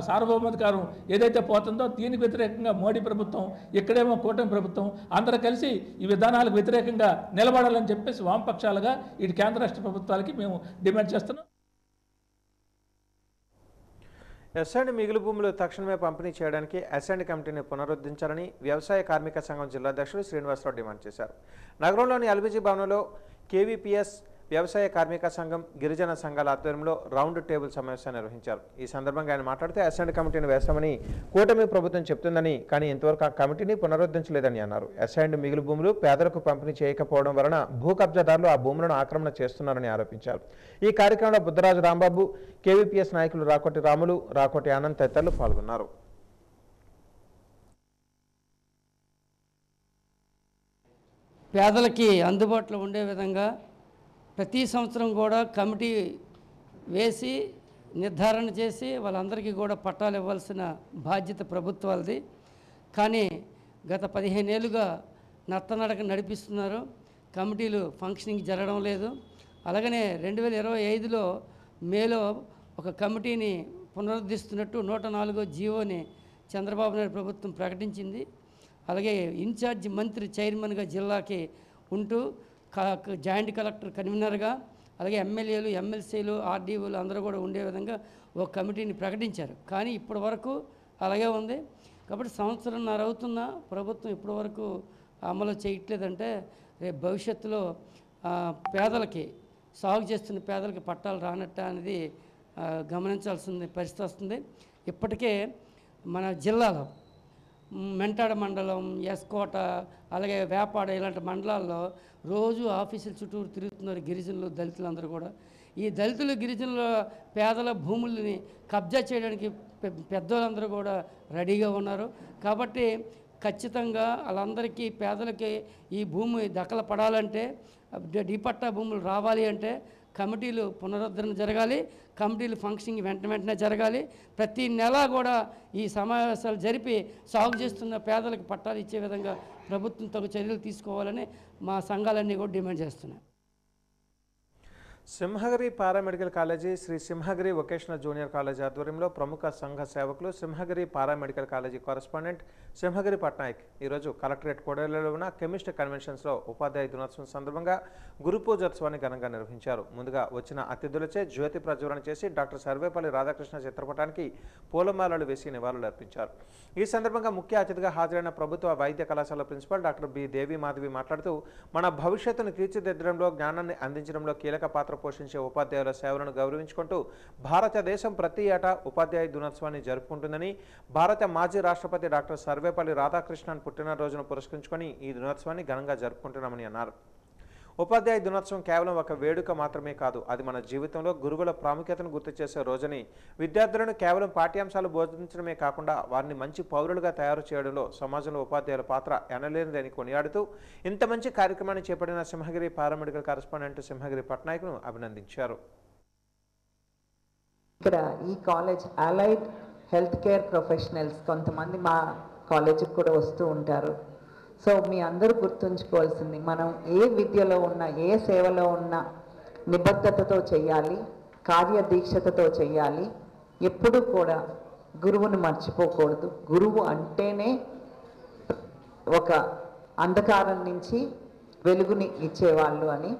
సార్వభౌమాధికారం ఏదైతే పోతుందో దీనికి వ్యతిరేకంగా మోడీ ప్రభుత్వం, ఇక్కడేమో కూటమి ప్రభుత్వం అందరూ కలిసి ఈ విధానాలకు వ్యతిరేకంగా నిలబడాలని చెప్పేసి వామపక్షాలుగా ఇటు కేంద్ర రాష్ట్ర ప్రభుత్వాలకి మేము డిమాండ్ చేస్తున్నాం. ఎస్ఎండ్ మిగులు భూములు తక్షణమే పంపిణీ చేయడానికి ఎస్ఎండ్ కమిటీని పునరుద్ధరించాలని వ్యవసాయ కార్మిక సంఘం జిల్లా అధ్యక్షుడు శ్రీనివాసరావు డిమాండ్ చేశారు. నగరంలోని ఎల్బీజీ భవనంలో కేవీపీఎస్ వ్యవసాయ కార్మిక సంఘం, గిరిజన సంఘాల ఆధ్వర్యంలో రౌండ్ టేబుల్ సమావేశం నిర్వహించారు. ఈ సందర్భంగా ఆయన మాట్లాడుతూ అసైన్డ్ కమిటీని వేస్తామని కూటమి ప్రభుత్వం చెప్తుందని, కానీ ఇంతవరకు ఆ కమిటీని పునరుద్ధరించలేదని అన్నారు. అసైన్డ్ మిగులు భూములు పేదలకు పంపిణీ చేయకపోవడం వలన భూ కబ్జాదారులు ఆ భూములను ఆక్రమణ చేస్తున్నారని ఆరోపించారు. ఈ కార్యక్రమంలో బుద్ధరాజు రాంబాబు, కేవీపీఎస్ నాయకులు రాకోటి రాములు, రాకోటి ఆనంద్ తదితరులు పాల్గొన్నారు. పేదలకి అందుబాటులో ఉండే విధంగా ప్రతి సంవత్సరం కూడా కమిటీ వేసి నిర్ధారణ చేసి వాళ్ళందరికీ కూడా పట్టాలు ఇవ్వాల్సిన బాధ్యత ప్రభుత్వాలది. కానీ గత 15 ఏళ్ళుగా నత్తనడక నడిపిస్తున్నారు. కమిటీలు ఫంక్షనింగ్ జరగడం లేదు. అలాగనే 2025లో మేలో ఒక కమిటీని పునరుద్ధరిస్తున్నట్టు 104వ జీవోని చంద్రబాబు నాయుడు ప్రభుత్వం ప్రకటించింది. అలాగే ఇన్ఛార్జి మంత్రి చైర్మన్గా జిల్లాకి ఉంటూ జాయింట్ కలెక్టర్ కన్వీనర్గా, అలాగే ఎమ్మెల్యేలు, ఎమ్మెల్సీలు, ఆర్డీఓలు అందరూ కూడా ఉండే విధంగా ఒక కమిటీని ప్రకటించారు. కానీ ఇప్పటి వరకు అలాగే ఉంది. కాబట్టి సంవత్సరంన్నర అవుతున్నా ప్రభుత్వం ఇప్పటి వరకు అమలు చేయట్లేదంటే రేపు భవిష్యత్తులో పేదలకి, సాగు చేస్తున్న పేదలకి పట్టాలు రానట్ట అనేది గమనించాల్సిన పరిస్థితి వస్తుంది. ఇప్పటికే మన జిల్లాలో మెంటాడ మండలం, ఎస్కోట, అలాగే వేపాడ ఇలాంటి మండలాల్లో రోజు ఆఫీసుల చుట్టూరు తిరుగుతున్నారు గిరిజనులు, దళితులు అందరూ కూడా. ఈ దళితులు, గిరిజనుల పేదల భూముల్ని కబ్జా చేయడానికి పెద్దోళ్ళందరూ కూడా రెడీగా ఉన్నారు. కాబట్టి ఖచ్చితంగా వాళ్ళందరికీ పేదలకి ఈ భూమి దఖలు పడాలంటే, డిపట్టా భూములు రావాలి అంటే కమిటీలు పునరుద్ధరణ జరగాలి. కమిటీలు ఫంక్షనింగ్ వెంటనే జరగాలి. ప్రతి నెల కూడా ఈ సమావేశాలు జరిపి సాగు చేస్తున్న పేదలకు పట్టాలు ఇచ్చే విధంగా ప్రభుత్వం తగు చర్యలు తీసుకోవాలని మా సంఘాలన్నీ కూడా డిమాండ్ చేస్తున్నాయి. Simhagiri paramedical college, Sri Simhagiri vocational junior college ఆధ్వర్యంలో ప్రముఖ సంఘ సేవకులు, Simhagiri paramedical college correspondent Simhagiri Patnaik ఈరోజు కలెక్టరేట్ కోడేరులో ఉన్న కెమిస్ట్ కన్వెన్షన్స్లో ఉపాధ్యాయ దినోత్సవం సందర్భంగా గురు పూజోత్సవాన్ని ఘనంగా నిర్వహించారు. ముందుగా వచ్చిన అతిథులచే జ్యోతి ప్రజ్వలన చేసి డాక్టర్ సర్వేపల్లి రాధాకృష్ణ చిత్రపటానికి పూలమాలలు వేసి నివాళులు అర్పించారు. ఈ సందర్భంగా ముఖ్య అతిథిగా హాజరైన ప్రభుత్వ వైద్య కళాశాల ప్రిన్సిపల్ డాక్టర్ బి దేవి మాధవి మాట్లాడుతూ, మన భవిష్యత్తును తీర్చిదిద్దడంలో, జ్ఞానాన్ని అందించడంలో కీలక పాత్ర పోషించే ఉపాధ్యాయుల సేవలను గౌరవించుకుంటూ భారతదేశం ప్రతి ఏటా ఉపాధ్యాయ దినోత్సవాన్ని జరుపుకుంటుందని, భారత మాజీ రాష్ట్రపతి డాక్టర్ సర్వేపల్లి రాధాకృష్ణన్ పుట్టినరోజును పురస్కరించుకొని ఈ దినోత్సవాన్ని ఘనంగా జరుపుకుంటున్నామని అన్నారు. ఉపాధ్యాయ దినోత్సవం కేవలం ఒక వేడుక మాత్రమే కాదు, అది మన జీవితంలో గురువుల ప్రాముఖ్యతను గుర్తు చేసే రోజని, విద్యార్థులను కేవలం పాఠ్యాంశాలు బోధించడమే కాకుండా వారిని మంచి పౌరులుగా తయారు చేయడంలో సమాజంలో ఉపాధ్యాయుల పాత్ర ఎనలేనిదని కొనియాడుతూ ఇంత మంచి కార్యక్రమాన్ని చేపట్టిన సింహగిరి పారామెడికల్ కరెస్పాండెంట్ సింహగిరి పట్నాయక్ను అభినందించారు. ఇక్కడ ఈ college allied health care professionals కొంతమంది మా కాలేజీకి కూడా వస్తూ ఉంటారు. సో మీ అందరూ గుర్తుంచుకోవాల్సింది, మనం ఏ విద్యలో ఉన్నా, ఏ సేవలో ఉన్నా నిబద్ధతతో చేయాలి, కార్యదీక్షతతో చేయాలి. ఎప్పుడూ కూడా గురువుని మర్చిపోకూడదు. గురువు అంటేనే ఒక అంధకారం నుంచి వెలుగుని ఇచ్చేవాళ్ళు అని.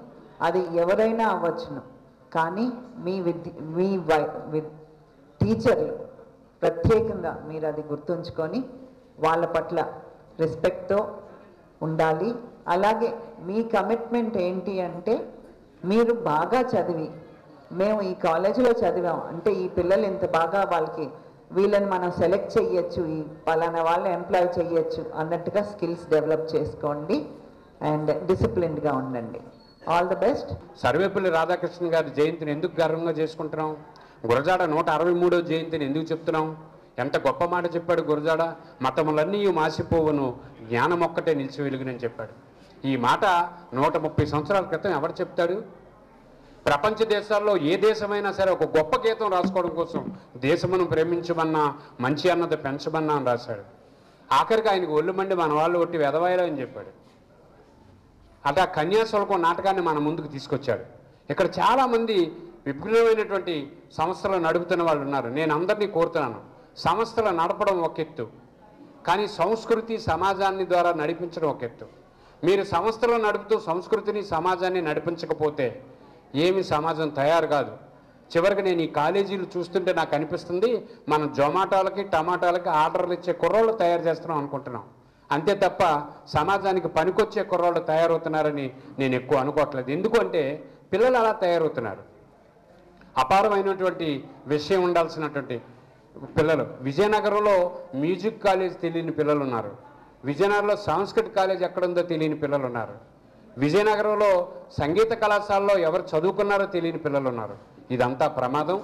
అది ఎవరైనా అవ్వచ్చును, కానీ మీ టీచర్లు ప్రత్యేకంగా మీరు అది గుర్తుంచుకొని వాళ్ళ పట్ల రెస్పెక్ట్తో ఉండాలి. అలాగే మీ కమిట్మెంట్ ఏంటి అంటే, మీరు బాగా చదివి, మేము ఈ కాలేజీలో చదివాం అంటే ఈ పిల్లలు ఇంత బాగా, వీళ్ళని మనం సెలెక్ట్ చెయ్యొచ్చు, ఈ పలానా వాళ్ళని ఎంప్లాయ్ చెయ్యొచ్చు అన్నట్టుగా స్కిల్స్ డెవలప్ చేసుకోండి అండ్ డిసిప్లిన్డ్గా ఉండండి. All the best. Sarvepalli Radhakrishna గారి జయంతిని ఎందుకు గర్వంగా చేసుకుంటున్నాం? గురజాడ 163వ జయంతిని ఎందుకు చెప్తున్నాం? ఎంత గొప్ప మాట చెప్పాడు గురజాడ. మతములన్నీ మాసిపోవును, జ్ఞానం ఒక్కటే నిలిచి వెలుగునని చెప్పాడు. ఈ మాట 130 సంవత్సరాల క్రితం ఎవరు చెప్తాడు? ప్రపంచ దేశాల్లో ఏ దేశమైనా సరే ఒక గొప్ప గీతం రాసుకోవడం కోసం దేశమును ప్రేమించమన్నా, మంచి అన్నది పెంచమన్నా అని రాశాడు. ఆఖరికి ఆయనకు ఒళ్ళు మండి మన వాళ్ళు ఒట్టి వెదవాయలు అని చెప్పాడు. అలా కన్యాశుల్కం నాటకాన్ని మన ముందుకు తీసుకొచ్చాడు. ఇక్కడ చాలామంది విభిన్నమైనటువంటి సంస్థలు నడుపుతున్న వాళ్ళు ఉన్నారు. నేను అందరినీ కోరుతున్నాను, సంస్థలు నడపడం ఒక ఎత్తు, కానీ సంస్కృతి సమాజాన్ని ద్వారా నడిపించడం ఒక ఎత్తు. మీరు సంస్థలు నడుపుతూ సంస్కృతిని సమాజాన్ని నడిపించకపోతే ఏమి సమాజం తయారు కాదు. చివరికి నేను ఈ కాలేజీలు చూస్తుంటే నాకు అనిపిస్తుంది, మనం జొమాటోలకి టమాటాలకి ఆర్డర్లు ఇచ్చే కుర్రోళ్ళు తయారు చేస్తున్నాం అనుకుంటున్నాం. అంతే తప్ప సమాజానికి పనికొచ్చే కుర్రోళ్ళు తయారవుతున్నారని నేను ఎక్కువ అనుకోవట్లేదు. ఎందుకంటే పిల్లలు అలా తయారవుతున్నారు. అపారమైనటువంటి విషయం ఉండాల్సినటువంటి పిల్లలు. విజయనగరంలో మ్యూజిక్ కాలేజ్ తెలియని పిల్లలు ఉన్నారు. విజయనగరంలో సాంస్కృతిక కాలేజ్ ఎక్కడుందో తెలియని పిల్లలు ఉన్నారు. విజయనగరంలో సంగీత కళాశాలలో ఎవరు చదువుకున్నారో తెలియని పిల్లలు ఉన్నారు. ఇదంతా ప్రమాదం.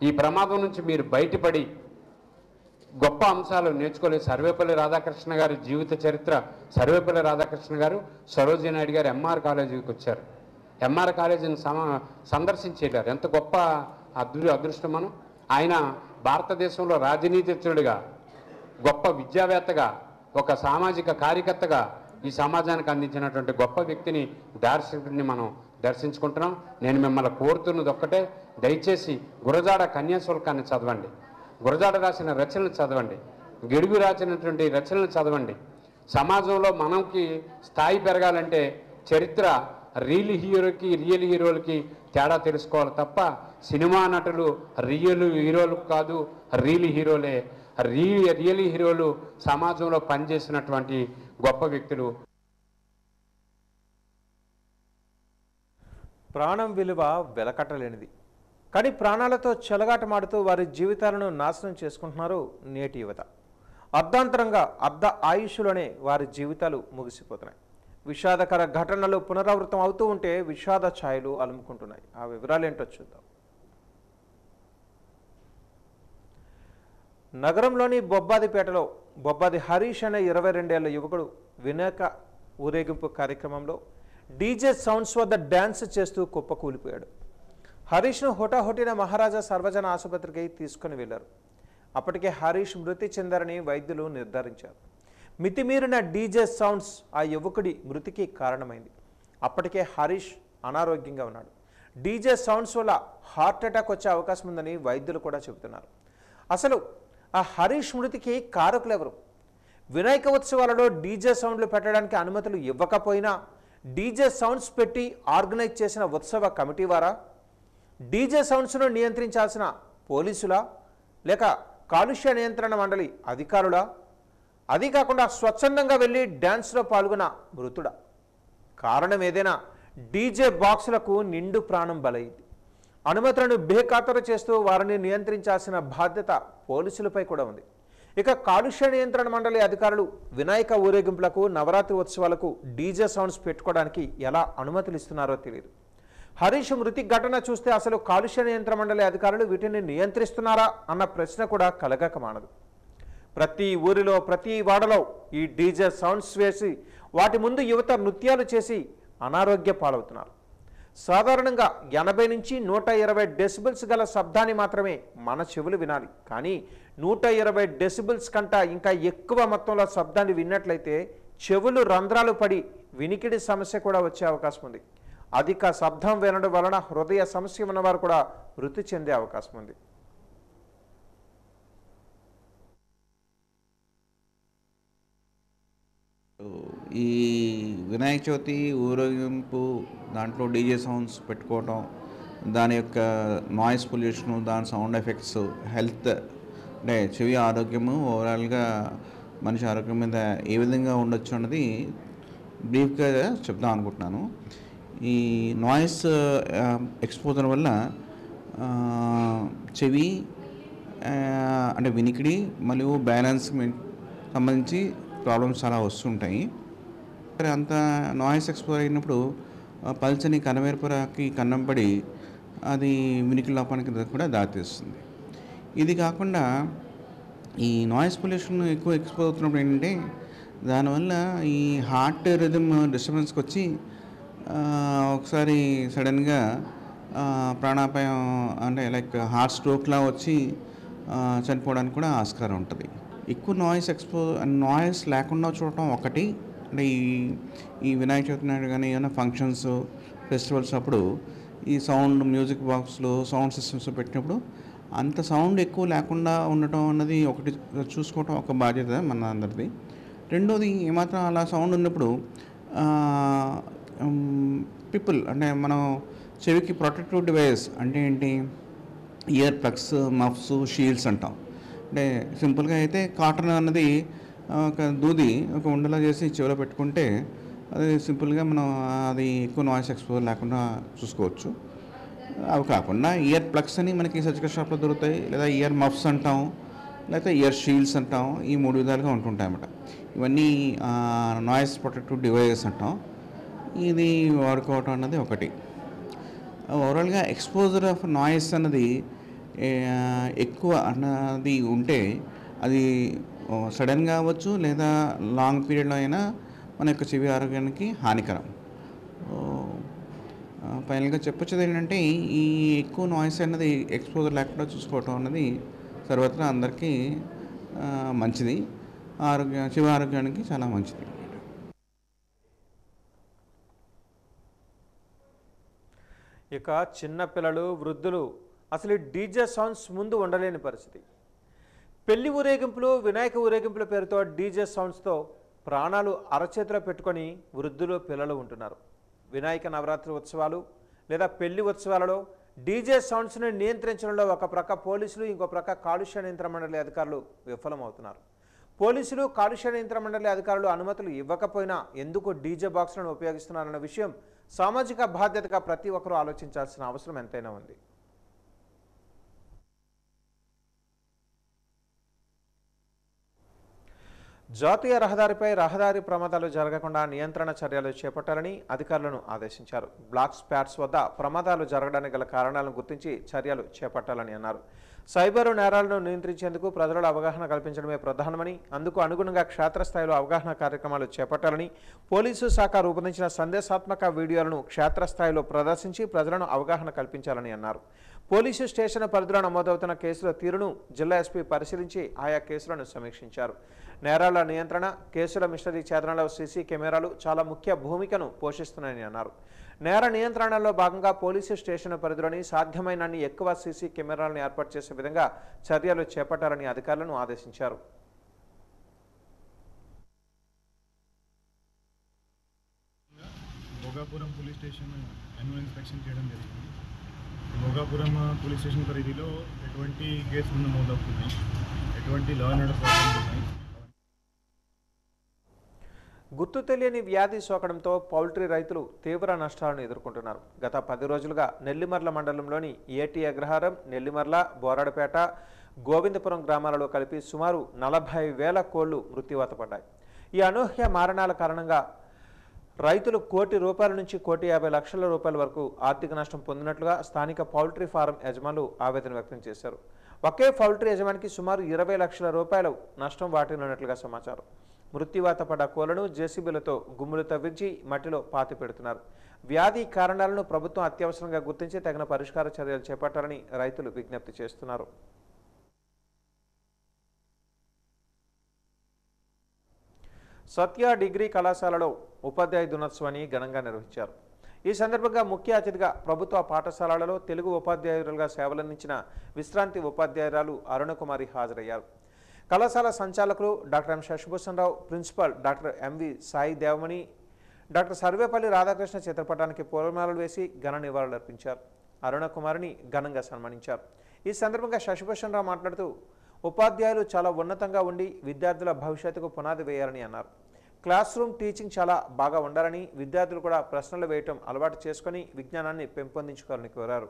ఈ ప్రమాదం నుంచి మీరు బయటపడి గొప్ప అంశాలు నేర్చుకోలేదు. సర్వేపల్లి రాధాకృష్ణ గారి జీవిత చరిత్ర. సర్వేపల్లి రాధాకృష్ణ గారు సరోజినీ నాయుడు గారు ఎంఆర్ కాలేజీకి వచ్చారు. ఎంఆర్ కాలేజీని సందర్శించేటారు. ఎంత గొప్ప అదృష్టం మనం. ఆయన భారతదేశంలో రాజనీతిజ్ఞుడిగా, గొప్ప విద్యావేత్తగా, ఒక సామాజిక కార్యకర్తగా ఈ సమాజానికి అందించినటువంటి గొప్ప వ్యక్తిని, దార్శనికుడిని మనం దర్శించుకుంటున్నాం. నేను మిమ్మల్ని కోరుతున్నది ఒక్కటే, దయచేసి గురజాడ కన్యాశుల్కాన్ని చదవండి, గురజాడ రాసిన రచనలు చదవండి, గిడుగు రాసినటువంటి రచనలు చదవండి. సమాజంలో మనకి స్థాయి పెరగాలంటే చరిత్ర రియల్ హీరోలకి తేడా తెలుసుకోవాలి తప్ప సినిమా నటులు రియల్ హీరోలు కాదు, రియల్ హీరోలే. రియల్ హీరోలు సమాజంలో పనిచేసినటువంటి గొప్ప వ్యక్తులు. ప్రాణం విలువ వెలకట్టలేనిది, కానీ ప్రాణాలతో చెలగాటమాడుతూ వారి జీవితాలను నాశనం చేసుకుంటున్నారు నేటి యువత. అర్ధాంతరంగా అర్ధ ఆయుష్లోనే వారి జీవితాలు ముగిసిపోతున్నాయి. విషాదకర ఘటనలు పునరావృతం అవుతూ ఉంటే విషాద ఛాయలు అలుముకుంటున్నాయి. ఆ వివరాలు ఏంటో చూద్దాం. నగరంలోని బొబ్బాదిపేటలో బొబ్బాది హరీష్ అనే 22 ఏళ్ల యువకుడు వినాయక ఊరేగింపు కార్యక్రమంలో డీజే సౌండ్స్ వద్ద డ్యాన్స్ చేస్తూ కుప్పకూలిపోయాడు. హరీష్ను హోటాహోటిన మహారాజా సర్వజన ఆసుపత్రికి తీసుకుని వెళ్లారు. అప్పటికే హరీష్ మృతి చెందారని వైద్యులు నిర్ధారించారు. మితిమీరిన డీజే సౌండ్స్ ఆ యువకుడి మృతికి కారణమైంది. అప్పటికే హరీష్ అనారోగ్యంగా ఉన్నాడు. డీజే సౌండ్స్ వల్ల హార్ట్ అటాక్ వచ్చే అవకాశం ఉందని వైద్యులు కూడా చెబుతున్నారు. అసలు ఆ హరీష్ మృతికి కారకులు ఎవరు? వినాయక ఉత్సవాలలో డీజే సౌండ్లు పెట్టడానికి అనుమతులు ఇవ్వకపోయినా డీజే సౌండ్స్ పెట్టి ఆర్గనైజ్ చేసిన ఉత్సవ కమిటీ వారా? డీజే సౌండ్స్ను నియంత్రించాల్సిన పోలీసులా, లేక కాలుష్య నియంత్రణ మండలి అధికారులా? అది కాకుండా స్వచ్ఛందంగా వెళ్ళి డ్యాన్స్లో పాల్గొన్న మృతుడా? కారణం ఏదైనా డీజే బాక్సులకు నిండు ప్రాణం బలైంది. అనుమతులను బేఖాతరు చేస్తూ వారిని నియంత్రించాల్సిన బాధ్యత పోలీసులపై కూడా ఉంది. ఇక కాలుష్య నియంత్రణ మండలి అధికారులు వినాయక ఊరేగింపులకు, నవరాత్రి ఉత్సవాలకు డీజే సౌండ్స్ పెట్టుకోవడానికి ఎలా అనుమతులు ఇస్తున్నారో తెలియదు. హరీష్ మృతి ఘటన చూస్తే అసలు కాలుష్య నియంత్రణ మండలి అధికారులు వీటిని నియంత్రిస్తున్నారా అన్న ప్రశ్న కూడా కలగక మానదు. ప్రతి ఊరిలో, ప్రతి వాడలో ఈ డీజే సౌండ్స్ వేసి వాటి ముందు యువత నృత్యాలు చేసి అనారోగ్య పాలవుతున్నారు. సాధారణంగా 80 నుంచి 120 డెసిబుల్స్ గల శబ్దాన్ని మాత్రమే మన చెవులు వినాలి. కానీ 120 డెసిబుల్స్ కంట ఇంకా ఎక్కువ మొత్తంలో శబ్దాన్ని విన్నట్లయితే చెవులు రంధ్రాలు పడి వినికిడి సమస్య కూడా వచ్చే అవకాశం ఉంది. అధిక శబ్దం వినడం వలన హృదయ సమస్య ఉన్నవారు కూడా మృతి చెందే అవకాశం ఉంది. ఈ వినాయక చవితి ఊరేగింపు దాంట్లో డీజే సౌండ్స్ పెట్టుకోవటం, దాని యొక్క నాయిస్ పొల్యూషను, దాని సౌండ్ ఎఫెక్ట్స్, హెల్త్ అంటే చెవి ఆరోగ్యము, ఓవరాల్గా మనిషి ఆరోగ్యం మీద ఏ విధంగా ఉండొచ్చు అన్నది బ్రీఫ్గా చెప్దాం అనుకుంటున్నాను. ఈ నాయిస్ ఎక్స్పోజర్ వల్ల చెవి అంటే వినికిడి మరియు బ్యాలెన్స్ సంబంధించి ప్రాబ్లమ్స్ చాలా వస్తుంటాయి. అంత నాయిస్ ఎక్స్పోజర్ అయినప్పుడు పల్చని కనవేర్పురకి కన్నం పడి అది వినికిడి లోపానికి కూడా దారితీస్తుంది. ఇది కాకుండా ఈ నాయిస్ పొల్యూషన్ ఎక్కువ ఎక్స్పోజ్ అవుతున్నప్పుడు ఏంటంటే దానివల్ల ఈ హార్ట్ రిథమ్ డిస్టర్బెన్స్కి వచ్చి ఒకసారి సడన్గా ప్రాణాపాయం అంటే లైక్ హార్ట్ స్ట్రోక్లా వచ్చి చనిపోవడానికి కూడా ఆస్కారం ఉంటుంది. ఎక్కువ నాయిస్ లేకుండా చూడటం ఒకటి. అంటే ఈ వినాయక చవితి నాడు కానీ ఏమైనా ఫంక్షన్స్, ఫెస్టివల్స్ అప్పుడు ఈ సౌండ్ మ్యూజిక్ బాక్స్లో సౌండ్ సిస్టమ్స్ పెట్టినప్పుడు అంత సౌండ్ ఎక్కువ లేకుండా ఉండటం అన్నది ఒకటి చూసుకోవటం ఒక బాధ్యత మన అందరిది. రెండోది ఏమాత్రం అలా సౌండ్ ఉన్నప్పుడు పీపుల్ అంటే మనం చెవికి ప్రొటెక్టివ్ డివైస్ అంటే ఏంటి, ఇయర్ ప్లగ్స్, మఫ్స్, షీల్డ్స్ అంటాం. అంటే సింపుల్గా అయితే కాటన్ అన్నది ఒక దూది ఒక ఉండలా చేసి చెవిలో పెట్టుకుంటే అది సింపుల్గా మనం అది ఎక్కువ నాయిస్ ఎక్స్పోజర్ లేకుండా చూసుకోవచ్చు. అవి కాకుండా ఇయర్ ప్లగ్స్ అని మనకి సర్జికల్ షాప్లో దొరుకుతాయి, లేదా ఇయర్ మఫ్స్ అంటాం, లేకపోతే ఇయర్ షీల్డ్స్ అంటాం. ఈ 3 విధాలుగా ఉంటుంటాయి అన్నమాట. ఇవన్నీ నాయిస్ ప్రొటెక్టివ్ డివైజెస్ అంటాం. ఇది వాడుకోవటం అన్నది ఒకటి. ఓవరాల్గా ఎక్స్పోజర్ ఆఫ్ నాయిస్ అన్నది ఎక్కువ అన్నది ఉంటే అది సడన్గా అవ్వచ్చు, లేదా లాంగ్ పీరియడ్లో అయినా మన యొక్క చెవి ఆరోగ్యానికి హానికరం. ఫైనల్గా చెప్పొచ్చేది ఏంటంటే ఈ ఎక్కువ నాయిస్ అన్నది ఎక్స్పోజర్ లేకుండా చూసుకోవటం అన్నది సర్వత్రా అందరికీ మంచిది, చెవి ఆరోగ్యానికి చాలా మంచిది. ఇక చిన్నపిల్లలు, వృద్ధులు అసలు డీజే సౌండ్స్ ముందు ఉండలేని పరిస్థితి. పెళ్లి ఊరేగింపులు, వినాయక ఊరేగింపుల పేరుతో డీజే సౌండ్స్తో ప్రాణాలు అరచేతిలో పెట్టుకొని వృద్ధులు, పిల్లలు ఉంటున్నారు. వినాయక నవరాత్రి ఉత్సవాలు లేదా పెళ్లి ఉత్సవాలలో డీజే సౌండ్స్ని నియంత్రించడంలో ఒక ప్రక్క పోలీసులు, ఇంకో ప్రక్క కాలుష్య నియంత్రణ మండలి అధికారులు విఫలమవుతున్నారు. పోలీసులు, కాలుష్య నియంత్రణ మండలి అధికారులు అనుమతులు ఇవ్వకపోయినా ఎందుకు డీజే బాక్సులను ఉపయోగిస్తున్నారన్న విషయం సామాజిక బాధ్యతగా ప్రతి ఒక్కరూ ఆలోచించాల్సిన అవసరం ఎంతైనా ఉంది. జాతీయ రహదారిపై రహదారి ప్రమాదాలు జరగకుండా నియంత్రణ చర్యలు చేపట్టాలని అధికారులను ఆదేశించారు. బ్లాక్ స్పాట్స్ వద్ద ప్రమాదాలు జరగడానికి గల కారణాలను గుర్తించి చర్యలు చేపట్టాలని అన్నారు. సైబర్ నేరాలను నియంత్రించేందుకు ప్రజలలో అవగాహన కల్పించడమే ప్రధానమని, అందుకు అనుగుణంగా క్షేత్రస్థాయిలో అవగాహన కార్యక్రమాలు చేపట్టాలని, పోలీసు శాఖ రూపొందించిన సందేశాత్మక వీడియోలను క్షేత్రస్థాయిలో ప్రదర్శించి ప్రజలను అవగాహన కల్పించాలని అన్నారు. పోలీసు స్టేషన్ పరిధిలో నమోదవుతున్న కేసుల తీరును జిల్లా ఎస్పీ పరిశీలించి ఆయా కేసులను సమీక్షించారు. నేరాల నియంత్రణ, కేసుల మిస్టరీ ఛేదనలో సీసీ కెమెరాలు చాలా ముఖ్య భూమికను పోషిస్తున్నాయని అన్నారు. నేర నియంత్రణలో భాగంగా పోలీసు స్టేషన్ పరిధిలోని సాధ్యమైనన్ని ఎక్కువ సీసీ కెమెరాలను ఏర్పాటు చేసే విధంగా చర్యలు చేపట్టాలని అధికారులను ఆదేశించారు. Bhogapuram police station annual inspection చేయడం జరిగింది. భోగాపురం పోలీస్ స్టేషన్ పరిధిలో ఎటువంటి కేసులు నమోదవుతున్నాయి, ఎటువంటి లా అండ్ ఆర్డర్ ప్రాబ్లమ్స్ ఉన్నాయి. గుర్తు తెలియని వ్యాధి సోకడంతో పౌల్ట్రీ రైతులు తీవ్ర నష్టాలను ఎదుర్కొంటున్నారు. గత 10 రోజులుగా నెల్లిమర్ల మండలంలోని ఏటి అగ్రహారం, నెల్లిమర్ల, బోరాడపేట, గోవిందపురం గ్రామాలలో కలిపి సుమారు 40,000 కోళ్లు మృత్యువాత పడ్డాయి. ఈ అనూహ్య మారణాల కారణంగా రైతులు ₹1,00,00,000 నుంచి ₹1,50,00,000 వరకు ఆర్థిక నష్టం పొందినట్లుగా స్థానిక పౌల్ట్రీ ఫారం యజమానులు ఆవేదన వ్యక్తం చేశారు. ఒకే పౌల్ట్రీ యజమానికి సుమారు ₹20 లక్షల నష్టం వాటిల్లినట్లుగా సమాచారం. మృత్యువాత పడ్డ కోళ్లను జేసీబీలతో గుమ్ములు తవ్వించి మట్టిలో పాతి పెడుతున్నారు. వ్యాధి కారణాలను ప్రభుత్వం అత్యవసరంగా గుర్తించి తగిన పరిష్కార చర్యలు చేపట్టాలని రైతులు విజ్ఞప్తి చేస్తున్నారు. సత్య డిగ్రీ కళాశాలలో ఉపాధ్యాయ దినోత్సవాన్ని ఘనంగా నిర్వహించారు. ఈ సందర్భంగా ముఖ్య అతిథిగా ప్రభుత్వ పాఠశాలలలో తెలుగు ఉపాధ్యాయులుగా సేవలందించిన విశ్రాంతి ఉపాధ్యాయురాలు అరుణకుమారి హాజరయ్యారు. కళాశాల సంచాలకులు doctor M Sasibhushanarao, principal doctor M V Sai Devamani, doctor Sarvepalli Radhakrishna చిత్రపటానికి పూలమాలలు వేసి ఘన నివాళులర్పించారు. అరుణకుమారిని ఘనంగా సన్మానించారు. ఈ సందర్భంగా శశిభూషణరావు మాట్లాడుతూ ఉపాధ్యాయులు చాలా ఉన్నతంగా ఉండి విద్యార్థుల భవిష్యత్తుకు పునాది వేయాలని అన్నారు. క్లాస్ రూమ్ టీచింగ్ చాలా బాగా ఉండాలని, విద్యార్థులు కూడా ప్రశ్నలు వేయటం అలవాటు చేసుకుని విజ్ఞానాన్ని పెంపొందించుకోవాలని కోరారు.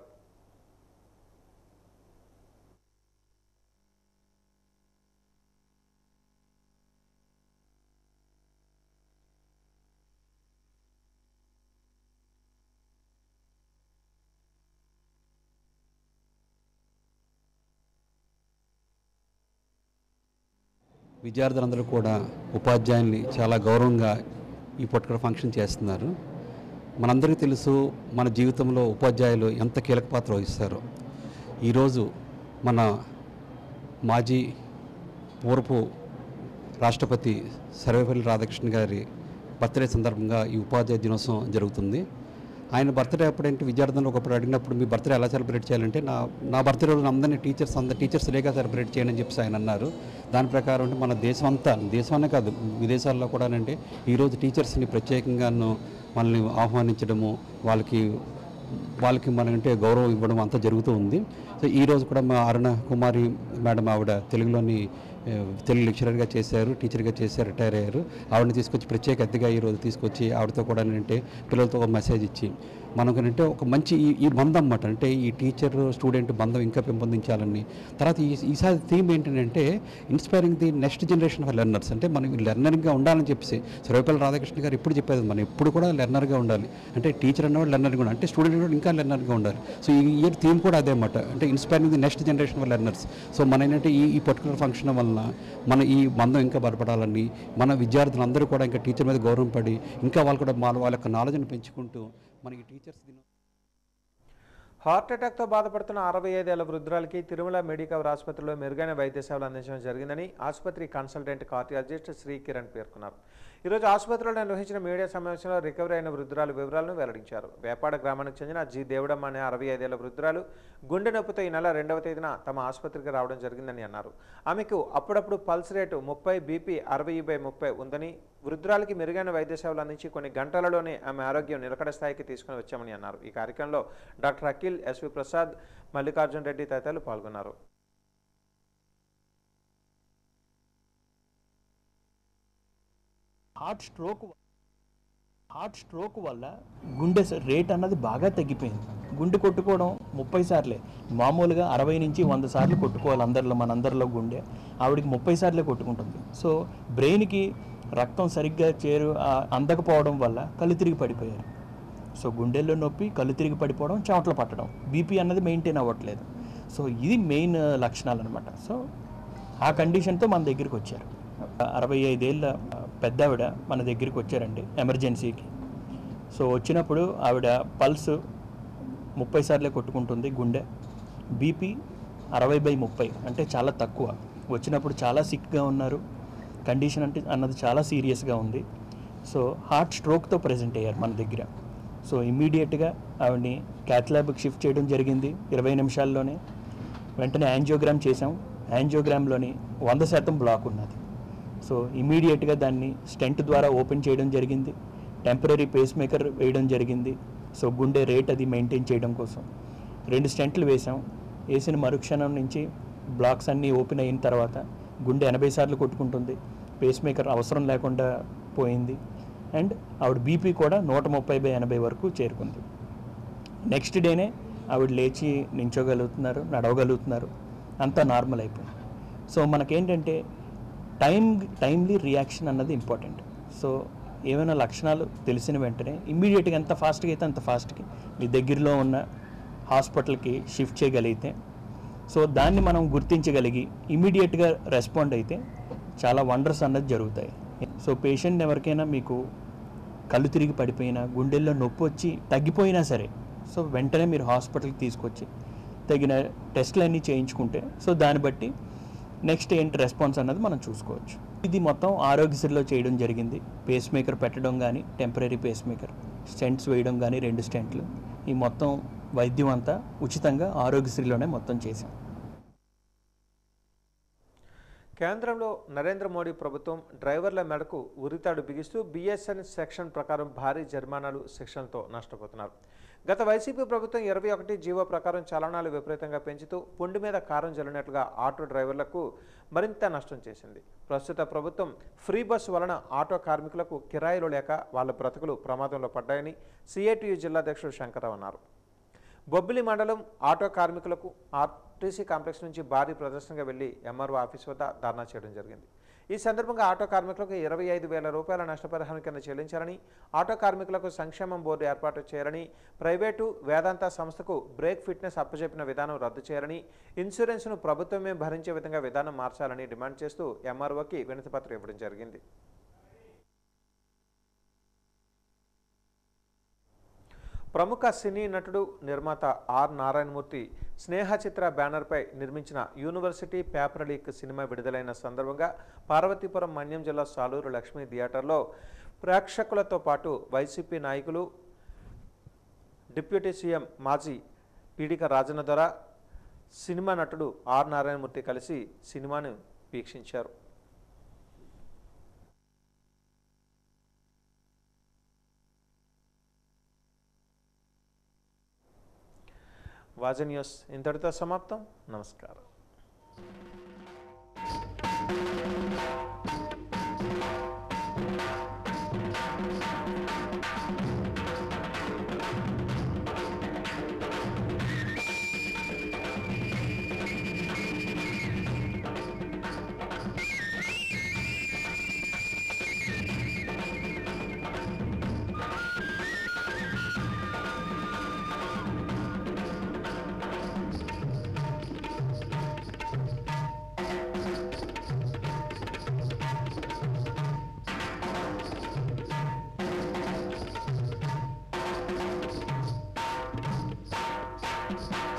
విద్యార్థులందరూ కూడా ఉపాధ్యాయుల్ని చాలా గౌరవంగా ఈ పర్టికులర్ ఫంక్షన్ చేస్తున్నారు. మనందరికీ తెలుసు మన జీవితంలో ఉపాధ్యాయులు ఎంత కీలక పాత్ర వహిస్తారో. ఈరోజు మన మాజీ పూర్వపు రాష్ట్రపతి సర్వేపల్లి రాధాకృష్ణ గారి బర్త్డే సందర్భంగా ఈ ఉపాధ్యాయ దినోత్సవం జరుగుతుంది. ఆయన బర్త్డే అప్పుడంటే విద్యార్థులను ఒకప్పుడు అడిగినప్పుడు మీ బర్త్డే ఎలా సెలబ్రేట్ చేయాలంటే నా బర్త్డే రోజున అందరినీ టీచర్స్ లేక సెలబ్రేట్ చేయండి అని చెప్పి ఆయన అన్నారు. దాని ప్రకారం అంటే మన దేశమనే కాదు విదేశాల్లో కూడా అంటే ఈరోజు టీచర్స్ని ప్రత్యేకంగాను మనల్ని ఆహ్వానించడము, వాళ్ళకి మనకంటే గౌరవం ఇవ్వడం అంతా జరుగుతూ ఉంది. సో ఈరోజు కూడా మా అరుణ కుమారి మేడం ఆవిడ తెలుగులోని తెలుగు లెక్చరర్గా చేశారు, టీచర్గా చేశారు, రిటైర్ అయ్యారు. ఆవిడని తీసుకొచ్చి ప్రత్యేక అతిథిగా ఈరోజు తీసుకొచ్చి ఆవిడతో కూడా ఏంటంటే పిల్లలతో ఒక మెసేజ్ ఇచ్చి మనకు అంటే ఒక మంచి ఈ బంధం అన్నమాట. అంటే ఈ టీచర్ స్టూడెంట్ బంధం ఇంకా పెంపొందించాలని. తర్వాత ఈసారి థీమ్ ఏంటంటే inspiring the next generation of learners. అంటే మనం లెర్నర్గా ఉండాలని చెప్పేసి సర్వేపల్లి రాధాకృష్ణ గారు ఎప్పుడు చెప్పేది మనం ఎప్పుడు కూడా లెర్నర్గా ఉండాలి. అంటే టీచర్ అన్నవాడు లెర్నర్గా ఉండాలి, అంటే స్టూడెంట్ కూడా ఇంకా లెర్నర్గా ఉండాలి. సో ఈ ఇయర్ థీమ్ కూడా అదే అన్నమాట. అంటే inspiring the next generation of learners. So మన ఏంటంటే ఈ పర్టికులర్ ఫంక్షన్ వలన మన ఈ బంధం ఇంకా బలపడాలని, మన విద్యార్థులందరూ కూడా ఇంకా టీచర్ మీద గౌరవం పడి ఇంకా వాళ్ళు కూడా వాళ్ళ యొక్క నాలెడ్జ్ని పెంచుకుంటూ మనకి టీచర్స్ హార్ట్ అటాక్తో బాధపడుతున్న 65 ఏళ్ల వృద్ధురాలికి తిరుమల మెడికవర్ ఆసుపత్రిలో మెరుగైన వైద్య సేవలు అందించడం జరిగిందని ఆసుపత్రి కన్సల్టెంట్ కార్డియాలజిస్ట్ శ్రీ కిరణ్ పేర్కొన్నారు. ఈరోజు ఆసుపత్రిలో నిర్వహించిన మీడియా సమావేశంలో రికవరీ అయిన వృద్ధురాలు వివరాలను వెల్లడించారు. వేపాడ గ్రామానికి చెందిన జి దేవడమ్మ అనే 65 ఏళ్ల వృద్ధురాలు గుండె నొప్పితో ఈ నెల 2వ తేదీన తమ ఆసుపత్రికి రావడం జరిగిందని అన్నారు. ఆమెకు అప్పుడప్పుడు పల్స్ రేటు 30, బీపీ 60/30 ఉందని, వృద్ధురాలికి మెరుగైన వైద్య సేవలు అందించి కొన్ని గంటలలోనే ఆమె ఆరోగ్యం నిలకడ స్థాయికి తీసుకుని వచ్చామని అన్నారు. ఈ కార్యక్రమంలో డాక్టర్ అఖిల్, ఎస్వి ప్రసాద్, మల్లికార్జున్ రెడ్డి తదితరులు పాల్గొన్నారు. హార్ట్ స్ట్రోక్ వల్ల గుండె రేట్ అన్నది బాగా తగ్గిపోయింది. గుండె కొట్టుకోవడం 30 సార్లే, మామూలుగా 60 నుంచి 100 సార్లు కొట్టుకోవాలి మనందరిలో గుండె, ఆవిడికి 30 సార్లే కొట్టుకుంటుంది. సో బ్రెయిన్కి రక్తం సరిగ్గా అందకపోవడం వల్ల కళ్ళు తిరిగి పడిపోయారు. సో గుండెల్లో నొప్పి, కళ్ళు తిరిగి పడిపోవడం, చెమటలు పట్టడం, బీపీ అన్నది మెయింటైన్ అవ్వట్లేదు. సో ఇది మెయిన్ లక్షణాలు అనమాట. సో ఆ కండిషన్తో మన దగ్గరికి వచ్చారు. 65 ఏళ్ళ పెద్ద ఆవిడ మన దగ్గరికి వచ్చారండి ఎమర్జెన్సీకి. సో వచ్చినప్పుడు ఆవిడ పల్స్ 30 సార్లే కొట్టుకుంటుంది గుండె, బీపీ 60/30 అంటే చాలా తక్కువ. వచ్చినప్పుడు చాలా సిక్గా ఉన్నారు, కండిషన్ అన్నది చాలా సీరియస్గా ఉంది. సో హార్ట్ స్ట్రోక్తో ప్రజెంట్ అయ్యారు మన దగ్గర. సో ఇమ్మీడియట్గా ఆవిడని క్యాత్ ల్యాబ్కి షిఫ్ట్ చేయడం జరిగింది 20 నిమిషాల్లోనే. వెంటనే యాంజియోగ్రామ్ చేసాం. యాంజియోగ్రామ్లోని 100% బ్లాక్ ఉన్నది. సో ఇమీడియట్గా దాన్ని స్టెంట్ ద్వారా ఓపెన్ చేయడం జరిగింది. టెంపరీ పేస్ మేకర్ వేయడం జరిగింది. సో గుండె రేట్ అది మెయింటైన్ చేయడం కోసం 2 స్టెంట్లు వేసాం. వేసిన మరుక్షణం నుంచి బ్లాక్స్ అన్నీ ఓపెన్ అయిన తర్వాత గుండె 80 సార్లు కొట్టుకుంటుంది. పేస్ మేకర్ అవసరం లేకుండా పోయింది. అండ్ ఆవిడ బీపీ కూడా 130/80 వరకు చేరుకుంది. నెక్స్ట్ డేనే ఆవిడ లేచి నించోగలుగుతున్నారు, నడవగలుగుతున్నారు, అంతా నార్మల్ అయిపోయింది. సో మనకేంటంటే టైమ్లీ రియాక్షన్ అన్నది ఇంపార్టెంట్. సో ఏమైనా లక్షణాలు తెలిసిన వెంటనే ఇమ్మీడియట్గా ఎంత ఫాస్ట్గా అయితే అంత ఫాస్ట్కి మీ దగ్గరలో ఉన్న హాస్పిటల్కి షిఫ్ట్ చేయగలిగితే, సో దాన్ని మనం గుర్తించగలిగి ఇమ్మీడియట్గా రెస్పాండ్ అయితే చాలా వండర్స్ అన్నది జరుగుతాయి. సో పేషెంట్ ఎవరికైనా మీకు కళ్ళు తిరిగి పడిపోయినా, గుండెల్లో నొప్పి వచ్చి తగ్గిపోయినా సరే, సో వెంటనే మీరు హాస్పిటల్కి తీసుకొచ్చి తగిన టెస్టులు అన్నీ చేయించుకుంటే, సో దాన్ని బట్టి నెక్స్ట్ ఏంటి రెస్పాన్స్ అన్నది మనం చూసుకోవచ్చు. ఇది మొత్తం ఆరోగ్యశ్రీలో చేయడం జరిగింది. పేస్ మేకర్ పెట్టడం కానీ, టెంపరీ పేస్ మేకర్, స్టెంట్స్ వేయడం కానీ, 2 స్టెంట్లు, ఈ మొత్తం వైద్యం అంతా ఉచితంగా ఆరోగ్యశ్రీలోనే మొత్తం చేశాం. కేంద్రంలో నరేంద్ర మోడీ ప్రభుత్వం డ్రైవర్ల మెడకు ఉరితాడు బిగిస్తూ BSN సెక్షన్ ప్రకారం భారీ జరిమానాలు, శిక్షలతో నష్టపోతున్నారు. గత వైసీపీ ప్రభుత్వం 21 జీవో ప్రకారం చలనాలు విపరీతంగా పెంచుతూ పుండి మీద కారం జల్లినట్లుగా ఆటో డ్రైవర్లకు మరింత నష్టం చేసింది. ప్రస్తుత ప్రభుత్వం ఫ్రీ బస్సు వలన ఆటో కార్మికులకు కిరాయిలు లేక వాళ్ళ బ్రతుకులు ప్రమాదంలో పడ్డాయని CITU జిల్లా అధ్యక్షుడు శంకరరావు అన్నారు. బొబ్బిలి మండలం ఆటో కార్మికులకు ఆర్టీసీ కాంప్లెక్స్ నుంచి భారీ ప్రదర్శనగా వెళ్లి MRO ఆఫీస్ వద్ద ధర్నా చేయడం జరిగింది. ఈ సందర్భంగా ఆటో కార్మికులకు 25,000 రూపాయల నష్టపరిహారం కింద చెల్లించాలని, ఆటో కార్మికులకు సంక్షేమం బోర్డు ఏర్పాటు చేయాలని, ప్రైవేటు వేదాంత సంస్థకు బ్రేక్ ఫిట్నెస్ అప్పచెప్పిన విధానం రద్దు చేయాలని, ఇన్సూరెన్స్ను ప్రభుత్వమే భరించే విధంగా విధానం మార్చాలని డిమాండ్ చేస్తూ MROకి వినతిపత్రం ఇవ్వడం జరిగింది. ప్రముఖ సినీ నటుడు, నిర్మాత ఆర్ నారాయణమూర్తి స్నేహ చిత్ర బ్యానర్పై నిర్మించిన యూనివర్సిటీ పేపర్ లీక్ సినిమా విడుదలైన సందర్భంగా పార్వతీపురం మన్యం జిల్లా సాలూరు లక్ష్మీ థియేటర్లో ప్రేక్షకులతో పాటు వైసీపీ నాయకులు, డిప్యూటీ సీఎం మాజీ పీడిక రాజన్న ద్వారా సినిమా నటుడు ఆర్ నారాయణమూర్తి కలిసి సినిమాను వీక్షించారు. వాజ న్యూస్ ఇంతటితో సమాప్తం. నమస్కారం. Sports.